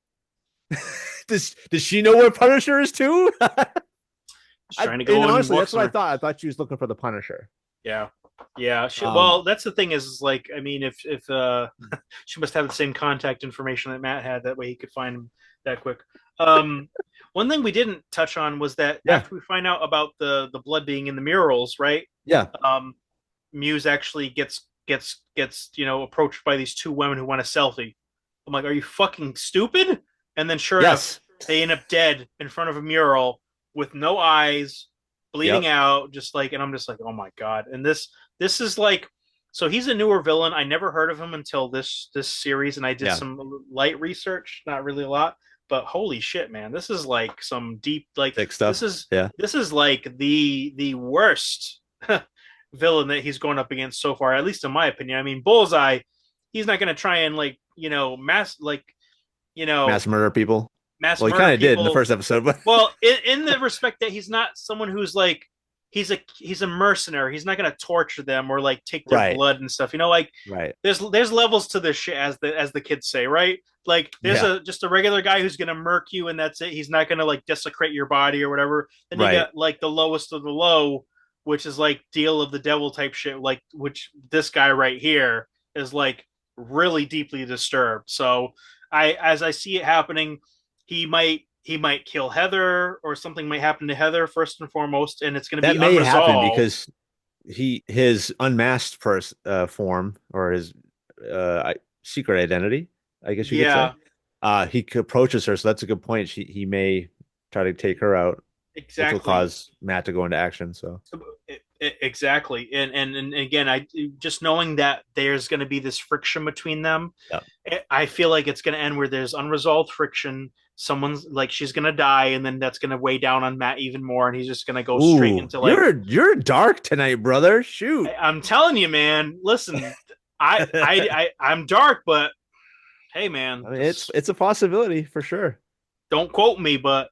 Does she know where Punisher is too? just trying to And go and honestly, walk that's what I somewhere. thought. I thought she was looking for the Punisher. Yeah. Yeah. Um, Well, that's the thing is like, I mean, if she must have the same contact information that Matt had, that way he could find him that quick. Um, one thing we didn't touch on was that yeah, after we find out about the blood being in the murals, right? yeah, Um, Muse actually gets approached by these two women who want a selfie. I'm like, are you fucking stupid? And then sure enough, yes, they end up dead in front of a mural with no eyes, bleeding yep, out, just like, and I'm just like, oh my god. And this is like, so he's a newer villain. I never heard of him until this series, and I did yeah, some light research, not really a lot, but holy shit, man, this is like some deep, like thick this stuff. is Yeah, this is like the worst villain that he's going up against so far, at least in my opinion. I mean, Bullseye, he's not going to try and like you know mass murder people. mass Well, he murder kind of did in the people. first episode, but Well, in the respect that he's not someone who's like he's a mercenary. He's not going to torture them or like take their right, blood and stuff. Like right, there's levels to this shit, as the kids say, right? Like there's yeah, a just a regular guy who's going to murk you and that's it. He's not going to like desecrate your body or whatever. Then you right. got like the lowest of the low, which is like deal of the devil type shit, like which this guy right here is like really deeply disturbed. So as I see it happening, he might kill Heather or something might happen to Heather first and foremost, and it's going to That be may happen unresolved. because his unmasked form or his secret identity, I guess you could say. Yeah, He approaches her, so that's a good point. He may try to take her out, which will exactly. cause Matt to go into action. So Exactly, and again, I just knowing that there's going to be this friction between them, yeah. I feel like it's going to end where there's unresolved friction. Someone's like she's going to die, and then that's going to weigh down on Matt even more, and he's just going to go straight Ooh, into like you're dark tonight, brother. Shoot. I'm telling you, man. Listen, I'm dark, but hey, man, I mean, just it's a possibility for sure. don't quote me, but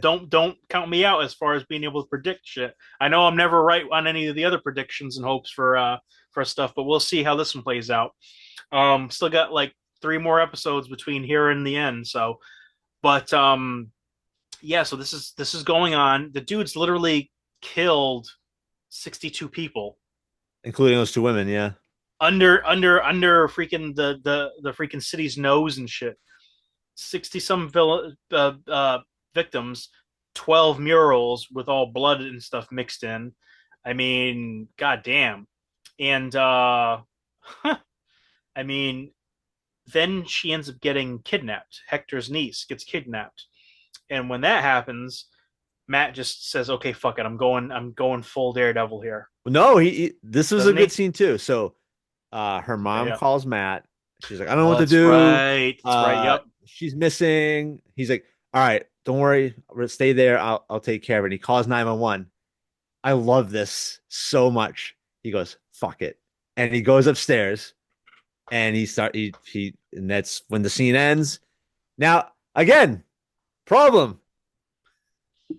don't count me out as far as being able to predict shit. I know I'm never right on any of the other predictions and hopes for stuff, but we'll see how this one plays out. Still got like three more episodes between here and the end, so but yeah, so this is going on. The dude's literally killed 62 people Including those two women, yeah. under freaking the freaking city's nose and shit. 60 some victims, 12 murals with all blood and stuff mixed in. I mean, goddamn. And I mean, then she ends up getting kidnapped. Hector's niece gets kidnapped. And when that happens, Matt just says, "Okay, fuck it. I'm going full Daredevil here." No, this was a Doesn't good he? scene too. So her Okay, mom yeah. calls Matt. She's like, I don't know Oh, what to that's do. right. That's right. Yep. She's missing. He's like, all right, don't worry. Stay there. I'll take care of it. And he calls 911. I love this so much. He goes, fuck it. And he goes upstairs and and that's when the scene ends. Now, again, problem.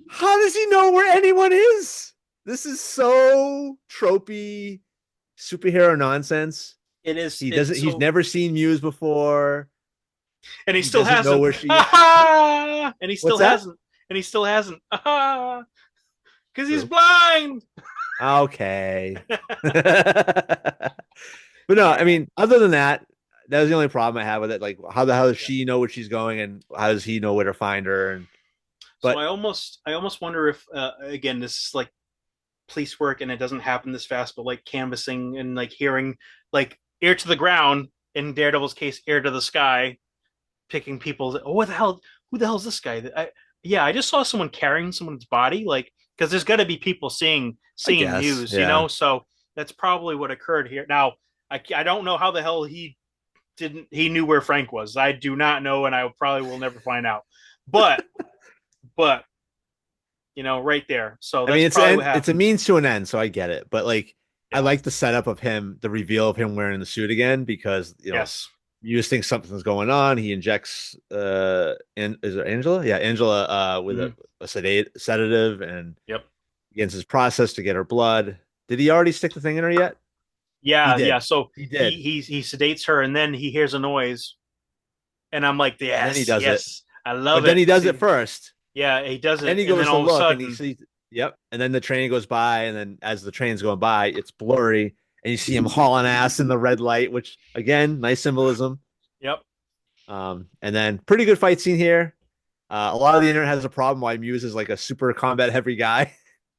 How does he know where anyone is? This is so tropey superhero nonsense. It is He it doesn't. He's so, never seen Muse before. and he He still doesn't know hasn't. where she. And he What's still that? hasn't. And he still hasn't. Because he's True. blind. Okay. But no, I mean, other than that, that was the only problem I have with it. Like, how the hell does Yeah. she know where she's going, and how does he know where to find her? And So but I almost wonder if again this is like police work and it doesn't happen this fast, but like canvassing and like hearing like ear to the ground in Daredevil's case, ear to the sky, picking people. Oh, what the hell? Who the hell is this guy? Yeah, I just saw someone carrying someone's body, like because there's got to be people I seeing guess, Muse, you yeah. know. So that's probably what occurred here. Now, I don't know how the hell he knew where Frank was. I do not know, and I probably will never find out. But but right there. So I mean, that's probably what it's a happened. means to an end, so I get it. But like, I Yeah. like the setup of him, the reveal of him wearing the suit again, because Yes. you just think something's going on. He injects and is it Angela? Yeah, Angela with Mm-hmm. a sedative and Yep. begins his process to get her blood. Did he already stick the thing in her yet? He Yeah. did. Yeah. So He did. he sedates her, and then he hears a noise, and I'm like, And then he yes, does it. yes, I love But then it. he does it See, first. yeah, he does Then it, he and then goes to all of a look and he sudden, sees, yep. And then the train goes by, and then as the train's going by, it's blurry, and you see him hauling ass in the red light, which again, nice symbolism. yep. And then pretty good fight scene here. A lot of the internet has a problem why Muse is like a super combat heavy guy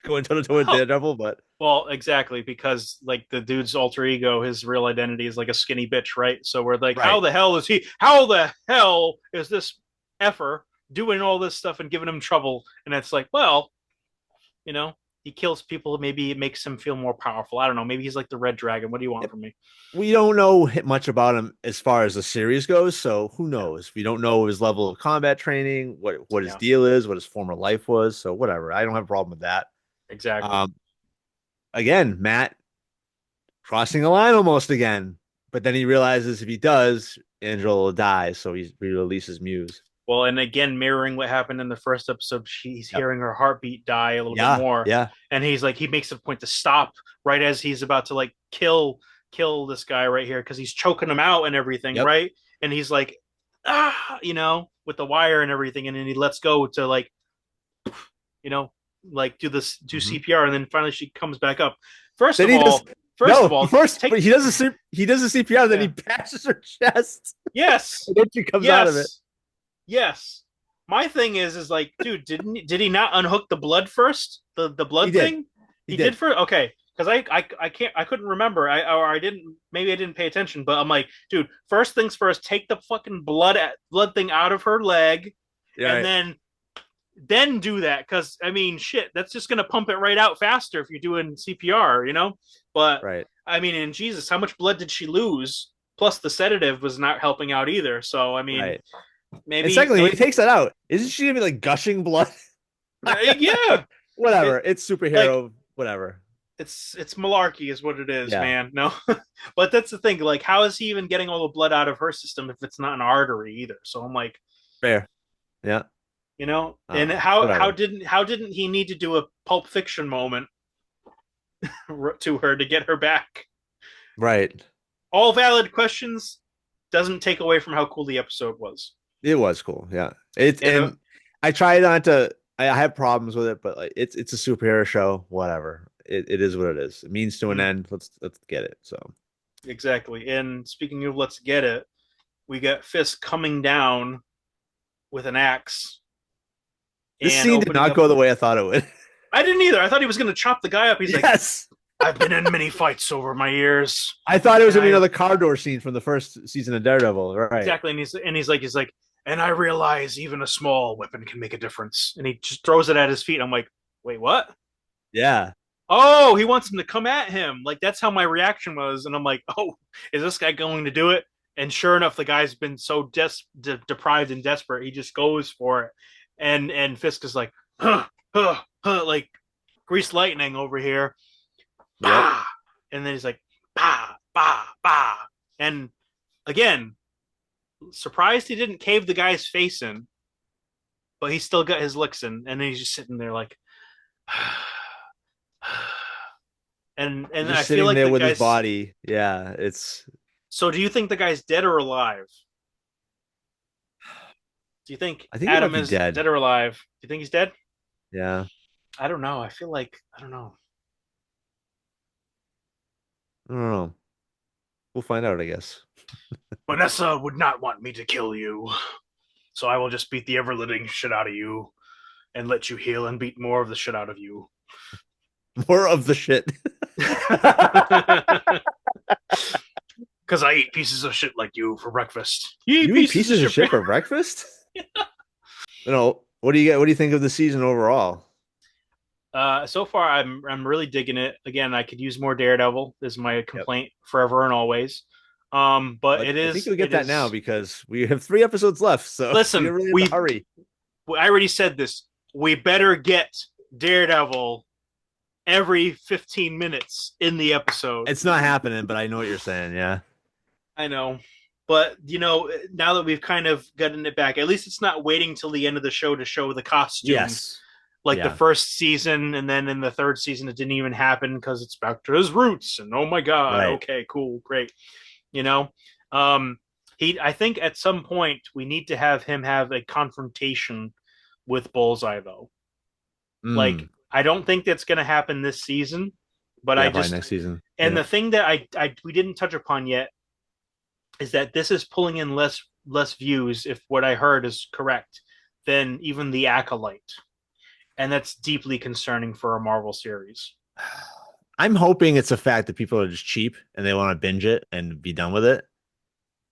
going toe to toe with Well, Daredevil, but well, exactly, because like the dude's alter ego, his real identity is like a skinny bitch, right? So we're like, how right, the hell is he? How the hell is this effer doing all this stuff and giving him trouble? And it's like, well, you know, he kills people. Maybe it makes him feel more powerful. I don't know. Maybe he's like the Red Dragon. What do you want from me? we don't know much about him as far as the series goes, so who Yeah, knows? We don't know his level of combat training, what his yeah, deal is, what his former life was. So whatever, I don't have a problem with that. exactly. Um, Again, Matt crossing the line almost again, but then he realizes if he does, Angela will die, so he releases Muse. Well, and again, mirroring what happened in the first episode, she's Yep. hearing her heartbeat die a little bit Yeah, more, yeah, and he's like, he makes a point to stop right as he's about to like kill this guy right here because he's choking him out and everything, yep, right? And he's like, with the wire and everything, and then he lets go to like, you know, like do hmm CPR, and then finally she comes back up. First Then of he does all, first of no all, first, take but he does the CPR, then he yeah, bashes her chest, yes, and then she comes out of it. yes, yes. My thing is like, dude, did he not unhook the blood first? The He blood did, thing? he He did did. for okay. Because I couldn't remember. I didn't, maybe I didn't pay attention, but I'm like, dude, first things first, take the fucking blood thing out of her leg, Yeah, and right, then do that. Because I mean, shit, that's just gonna pump it right out faster if you're doing CPR, you know. But right. I mean, in Jesus, how much blood did she lose? Plus, the sedative was not helping out either. So I mean, Right. And maybe secondly, when he maybe takes that out, isn't she gonna be like gushing blood? yeah, it Whatever. It's like superhero. Whatever. it's malarkey is what it is, Yeah. man. No, but that's the thing. Like, how is he even getting all the blood out of her system if it's not an artery either? So I'm like, Fair. Yeah. and how Whatever. didn't he need to do a Pulp Fiction moment to her to get her back? Right. All valid questions, doesn't take away from how cool the episode was. It was cool. Yeah. It's And and I try not to. I have problems with it, but like it's a superhero show. Whatever. It is what it is. It means to an end. Let's get it. So exactly. And speaking of let's get it, we got Fisk coming down with an axe this and scene did opening not up. go the way I thought it would. I didn't either. I thought he was going to chop the guy up. He's like, Yes. I've been in many fights over my years, I thought it was and gonna be I another car door scene from the first season of Daredevil. Right. exactly. And he's like, and I realize even a small weapon can make a difference. And he just throws it at his feet. I'm like, wait, what? Yeah. Oh, he wants him to come at him. Like that's how my reaction was, and I'm like, oh, is this guy going to do it? And sure enough, the guy's been so deprived and desperate, he just goes for it. And Fisk is like, like grease lightning over here, Yep. bah, and then he's like, bah, bah, bah, and again, surprised he didn't cave the guy's face in, but he still got his licks in, and then he's just sitting there like, and I Just feel sitting like there the with his guy's body. Yeah. It's So, do you think the guy's dead or alive? Do you think I think he might Adam be is dead. dead or alive? Do you think he's dead? Yeah. I don't know. I feel like I don't know. I don't know. We'll find out, I guess. Vanessa would not want me to kill you, so I will just beat the ever living shit out of you and let you heal and beat more of the shit out of you. More of the shit. Because I eat pieces of shit like you for breakfast. You eat You eat pieces of pieces of shit. shit for breakfast? What do you get? What do you think of the season overall? So far, I'm really digging it. Again, I could use more Daredevil. Is my Yep. complaint forever and always. But But I think you'll it get that now is. because we have 3 episodes left, so we Listen, don't really have to we hurry. I already said this. We better get Daredevil every 15 minutes in the episode. It's not happening, but I know what you're saying. Yeah. I know. But now that we've kind of gotten it back, at least it's not waiting till the end of the show to show the costumes Yes. like the Yeah. first season, and then in the third season it didn't even happen because it's back to his roots. And oh my god, Right. okay, cool, great. You know, um, I think at some point we need to have him have a confrontation with Bullseye, though. Like, Mm. I don't think that's going to happen this season, but Yeah, probably next season. and Yeah. the thing that I we didn't touch upon yet is that this is pulling in less views, if what I heard is correct, than even the Acolyte, and that's deeply concerning for a Marvel series. I'm hoping it's a fact that people are just cheap and they want to binge it and be done with it.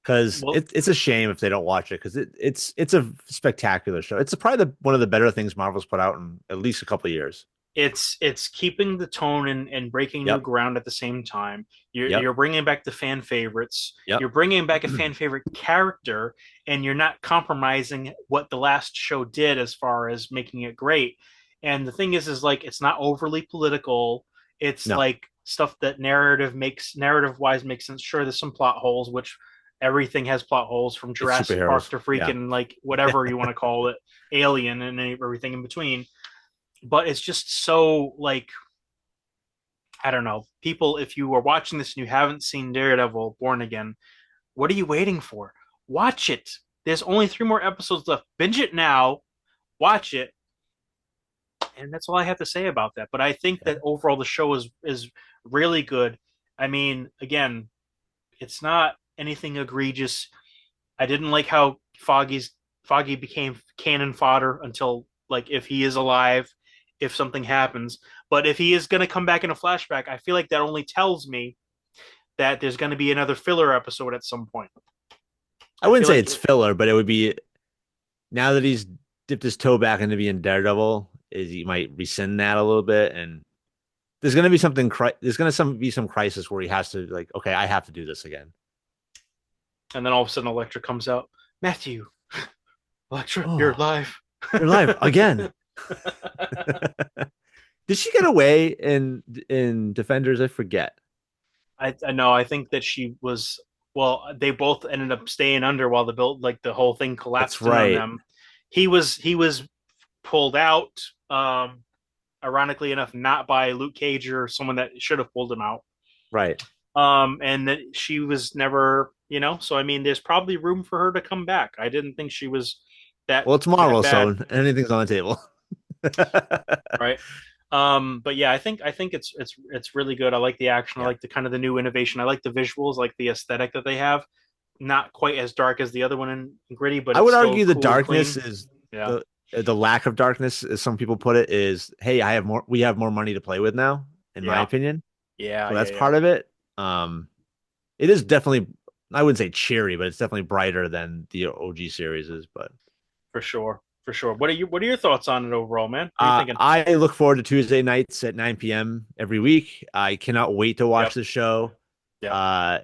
Because Well, it's a shame if they don't watch it because it's a spectacular show. It's probably one of the better things Marvel's put out in at least a couple of years. it's keeping the tone and breaking new Yep. ground at the same time. Yep. You're bringing back the fan favorites. Yep. You're bringing back a fan favorite character, and you're not compromising what the last show did as far as making it great. And the thing is like it's not overly political. It's No, like stuff that narrative wise makes sense. Sure, there's some plot holes, which everything has plot holes from it's Jurassic Park superheroes. to Yeah. freaking like whatever you want to call it, Alien, and everything in between. But it's just so like I don't know. People, if you are watching this and you haven't seen Daredevil Born Again, what are you waiting for? Watch it. There's only 3 more episodes left. Binge it now, watch it, and that's all I have to say about that. But I think Yeah. that overall the show is really good. I mean, again, it's not anything egregious. I didn't like how Foggy became cannon fodder until like if he is alive, if something happens. But if he is going to come back in a flashback, I feel like that only tells me that there's going to be another filler episode at some point. I I wouldn't feel say like it's filler, but it would be now that he's dipped his toe back into being Daredevil, is he might rescind that a little bit, and there's going to be something. There's going to be some crisis where he has to like, okay, I have to do this again. and then all of a sudden Electra comes out. Matthew, Electra, you're Oh, alive. you're alive again. Did she get away in Defenders? I forget. I know. I think that she was. Well, they both ended up staying under while the whole thing That's collapsed in on right. them. He was pulled out. Ironically enough, not by Luke Cage or someone that should have pulled him out. Right. And that she was never, so I mean, there's probably room for her to come back. I didn't think she was that Well, it's that Marvel, bad, so anything's on the table. right? But yeah, I think it's really good. I like the action. I Yeah. like the kind of the new innovation. I like the visuals, like the aesthetic that they have. Not quite as dark as the other one in Gritty, but I it's would still argue the cool and darkness clean. is Yeah, the lack of darkness, as some people put it, is hey, we have more money to play with now, in my yeah, opinion. yeah, So yeah, that's yeah, part of it. It is definitely I wouldn't say cheery, but it's definitely brighter than the OG series is. But for sure, for sure. What are your thoughts on it overall, man? What are you thinking? I look forward to Tuesday nights at 9 p.m. every week. I cannot wait to watch Yep, the show. yep, Uh,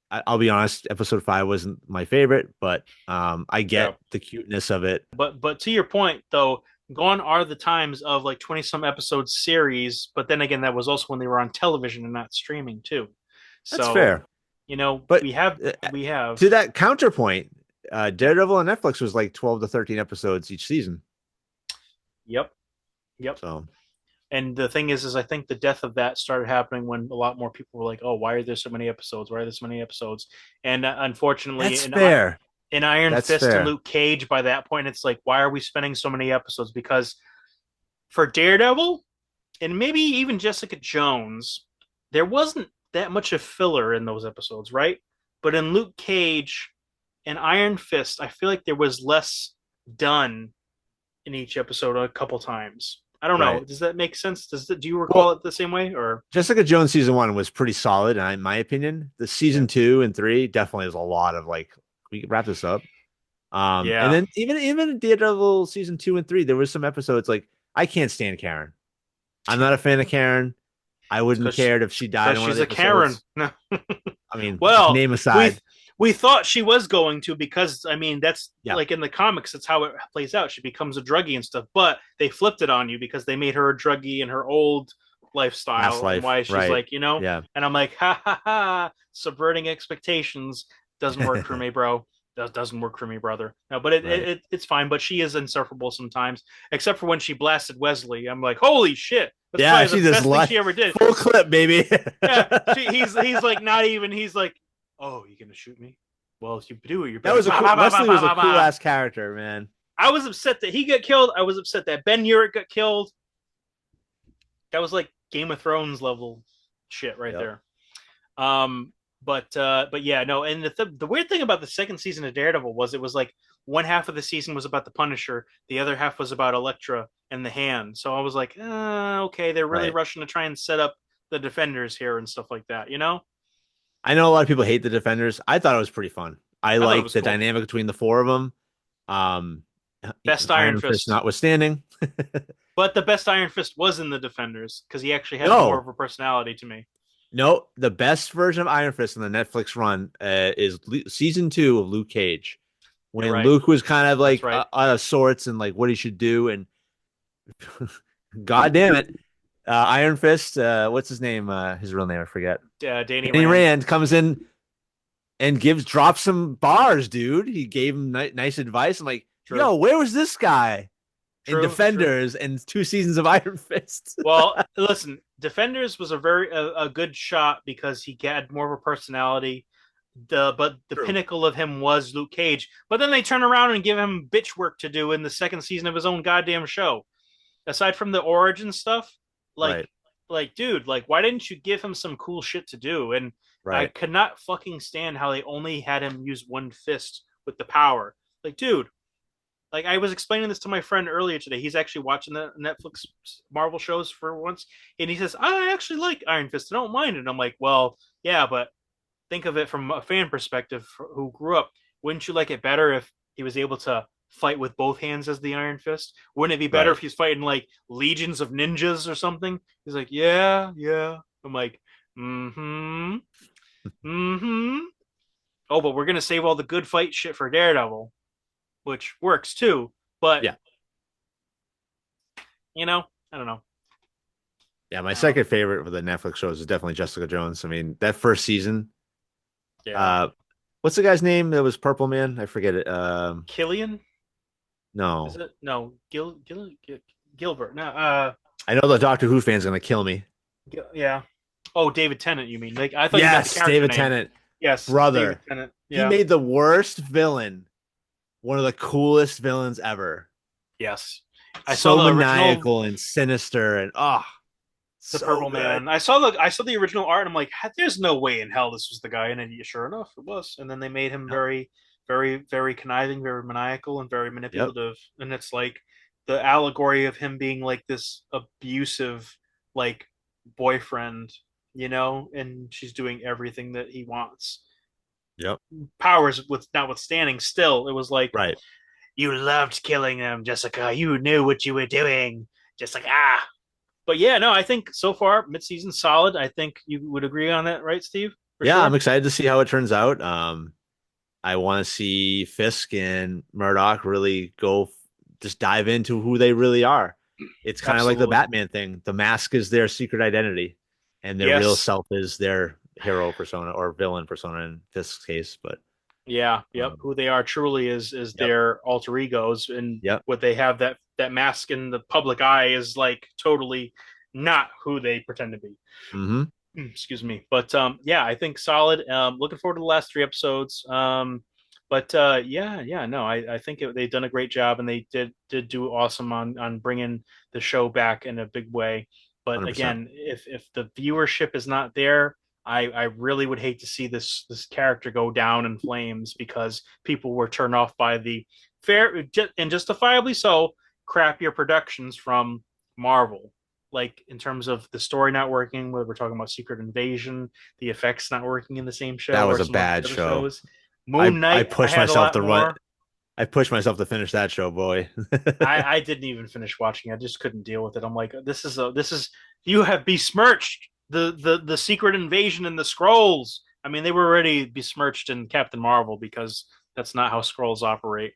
I'll be honest, episode 5 wasn't my favorite, but I yeah. get the cuteness of it. But to your point though, gone are the times of like 20 some episode series, but then again that was also when they were on television and not streaming too. That's So, fair. we But have uh, we have to that counterpoint, Daredevil on Netflix was like 12 to 13 episodes each season. yep, yep. So And the thing is I think the death of that started happening when a lot more people were like, "Oh, why are there so many episodes? Why are there so many episodes?" And unfortunately, That's fair. in Iron That's Fist and fair. Luke Cage, by that point, it's like, why are we spending so many episodes? Because for Daredevil and maybe even Jessica Jones, there wasn't that much of filler in those episodes, right? But in Luke Cage and Iron Fist, I feel like there was less done in each episode a couple times. I don't know. Right. Does that make sense? Do you recall Well, it the same way or Jessica Jones season one was pretty solid, in my opinion. The yeah. season two and three definitely is a lot of like, we can wrap this up. And Yeah. then even Daredevil season two and three, there was some episodes like I can't stand Karen. I'm not a fan of Karen. I wouldn't Because care if she died in one of she's the a Karen. episodes. I mean, Well, name we aside, we thought she was going to because I mean that's yeah, like in the comics that's how it plays out. She becomes a druggie and stuff, but they flipped it on you because they made her a druggie in her old past lifestyle and life, why she's right? like, you know, Yeah, and I'm like, ha ha ha, subverting expectations doesn't work for me, bro. Doesn't work for me, brother. No, but right. it's fine. But she is insufferable sometimes, except for when she blasted Wesley. I'm like, holy shit, that's Yeah, probably she the just best thing like she ever did. full clip, baby. Yeah, he's like not even. He's like, oh, you gonna shoot me? Well, if you do it, you That better. was a Bah, cool. bah, bah, bah, Wesley bah, was a bah, cool bah. ass character, man. I was upset that he got killed. I was upset that Ben Urich got killed. That was like Game of Thrones level shit right Yep. there. Um, but yeah, no. And the weird thing about the second season of Daredevil was it was like one half of the season was about the Punisher, the other half was about Elektra and the Hand. So I was like, okay, they're really Right. rushing to try and set up the Defenders here and stuff like that. You know, I know a lot of people hate the Defenders. I thought it was pretty fun. I I thought it like was the cool. dynamic between the four of them. Um, Best Iron Iron Fist Fist. notwithstanding. But the best Iron Fist was in the Defenders because he actually had more No, of a personality to me. no, the best version of Iron Fist in the Netflix run is season two of Luke Cage, You're when right. Luke was kind of That's like right. out of sorts and like what he should do. And God damn it, Iron Fist, what's his name? His real name, I forget. Danny Danny Rand. Rand comes in and drops some bars, dude. He gave him nice advice. I'm like, True. yo, where was this guy in True. True. Defenders and two seasons of Iron Fist? Well, listen, Defenders was a good shot because he had more of a personality. But the True. pinnacle of him was Luke Cage. But then they turn around and give him bitch work to do in the second season of his own goddamn show. Aside from the origin stuff, Right, like dude, like why didn't you give him some cool shit to do? And I right. could not fucking stand how they only had him use one fist with the power. Like, dude, like I was explaining this to my friend earlier today. He's actually watching the Netflix Marvel shows for once, and he says, "I actually like Iron Fist. I don't mind it." And I'm like, "Well, yeah, but think of it from a fan perspective who grew up. Wouldn't you like it better if he was able to fight with both hands as the Iron Fist? Wouldn't it be better Right. if he's fighting like legions of ninjas or something?" He's like, "Yeah, yeah." I'm like, "Mm-hmm, mm-hmm." Oh, but we're gonna save all the good fight shit for Daredevil, which works too. But Yeah. you know, I don't know. Yeah. My I don't know. second favorite for the Netflix shows is definitely Jessica Jones. I mean, that first season, Yeah, uh, what's the guy's name that was Purple Man? I forget it. Killian is No, it? No, Gilbert. No, I know the Doctor Who fan's gonna kill me. Yeah. Oh, David Tennant, you mean? Like I thought you meant the Yes, character David name. Tennant, Yes, David brother. Tennant. He Yeah. made the worst villain one of the coolest villains ever. Yes. I saw So the original maniacal and sinister and The so Purple good. Man. I saw the original art and I'm like, there's no way in hell this was the guy. And then sure enough, it was. And then they made him Yep. very, very, very conniving, very maniacal, and very Yep. manipulative. And it's like the allegory of him being like this abusive, like boyfriend, you know, and she's doing everything that he wants. Yep. Powers with notwithstanding, still, it was like, Right. you loved killing them, Jessica. You knew what you were doing. Just like, ah. But yeah, no, I think so far, midseason solid. I think you would agree on that, right, Steve? For Yeah, I'm sure. excited to see how it turns out. I want to see Fisk and Murdoch really just dive into who they really are. It's kind of like the Absolutely. Batman thing. The mask is their secret identity, and their real Yes. self is their hero persona or villain persona in Fisk's case. But Yeah. Yep. um, Who they are truly is yep, their alter egos, and yep, what they have that mask in the public eye is like totally. not who they pretend to be. Hmm. Excuse me. But yeah, I think solid. Looking forward to the last three episodes. But yeah, no, I think they've done a great job, and they did do awesome on bringing the show back in a big way. But 100%. again, if the viewership is not there, I really would hate to see this character go down in flames because people were turned off by the fair and justifiably so crappier productions from Marvel, like in terms of the story not working, whether we're talking about Secret Invasion, the effects not working in the same That show was or a some of the bad other show. shows. Moon I Knight, I pushed had a myself lot to run. more. I pushed myself to finish that show, boy. I didn't even finish watching. I just couldn't deal with it. I'm like, this is you have besmirched the Secret Invasion and the Scrolls. I mean, they were already besmirched in Captain Marvel because that's not how Scrolls operate.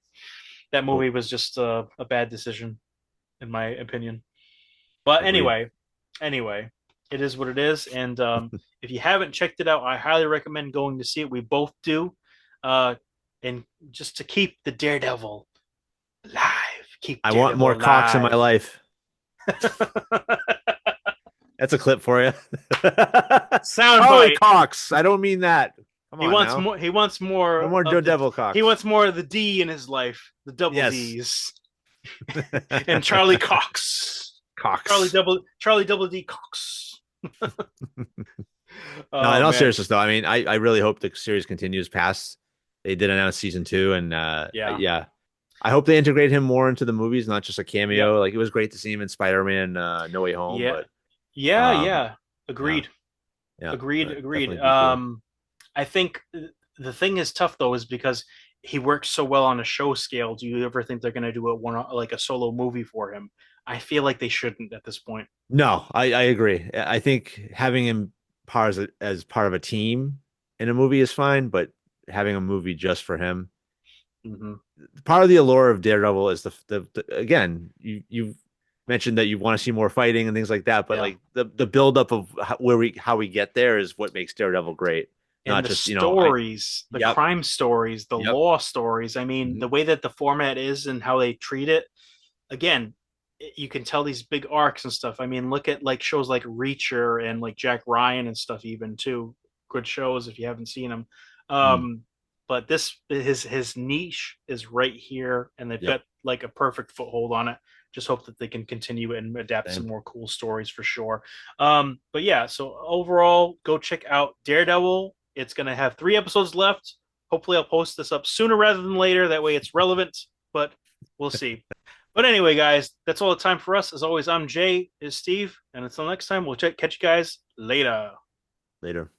That Nope. movie was just a bad decision, in my opinion. But Agreed. anyway, it is what it is. And if you haven't checked it out, I highly recommend going to see it. We both do, uh, and just to keep the Daredevil alive, keep I want Daredevil more cocks in my alive. life. That's a clip for you. Charlie Soundbite. Cox. I don't mean that. Come He on wants now. more. He wants No more more of the. Daredevil He Cox. wants more of the D in his life. The double Yes. D's and Charlie Cox. Cox. Charlie double D Cox. No, in Oh all man, seriousness, though, I mean, I really hope the series continues past. They did announce season two, and yeah, yeah, I hope they integrate him more into the movies, not just a yep, cameo. Like it was great to see him in Spider-Man No Way Home, yeah, but um, yeah. yeah, Agreed. yeah, Agreed. but Agreed. definitely be cool. I think the thing is tough though is because he works so well on a show scale. Do you ever think they're going to do like a solo movie for him? I feel like they shouldn't at this point. No, I agree. I think having him as part of a team in a movie is fine, but having a movie just for him, Hmm. part of the allure of Daredevil is the again, you mentioned that you want to see more fighting and things like that, but Yeah, like the buildup of how we get there is what makes Daredevil great. and Not the just, I stories, the yep, crime stories, the yep. law stories. I mean, Mhm. the way that the format is and how they treat it. Again, you can tell these big arcs and stuff. I mean, look at like shows like Reacher and like Jack Ryan and stuff, even too. Good shows if you haven't seen them. Mm, But this his niche is right here, and they've yep. got like a perfect foothold on it. Just hope that they can continue and adapt some Same. more cool stories for sure. But yeah, so overall, go check out Daredevil. It's gonna have 3 episodes left. Hopefully, I'll post this up sooner rather than later. That way, it's relevant. But we'll see. But anyway, guys, that's all the time for us. As always, I'm Jay, is Steve, and until next time, catch you guys later. Later.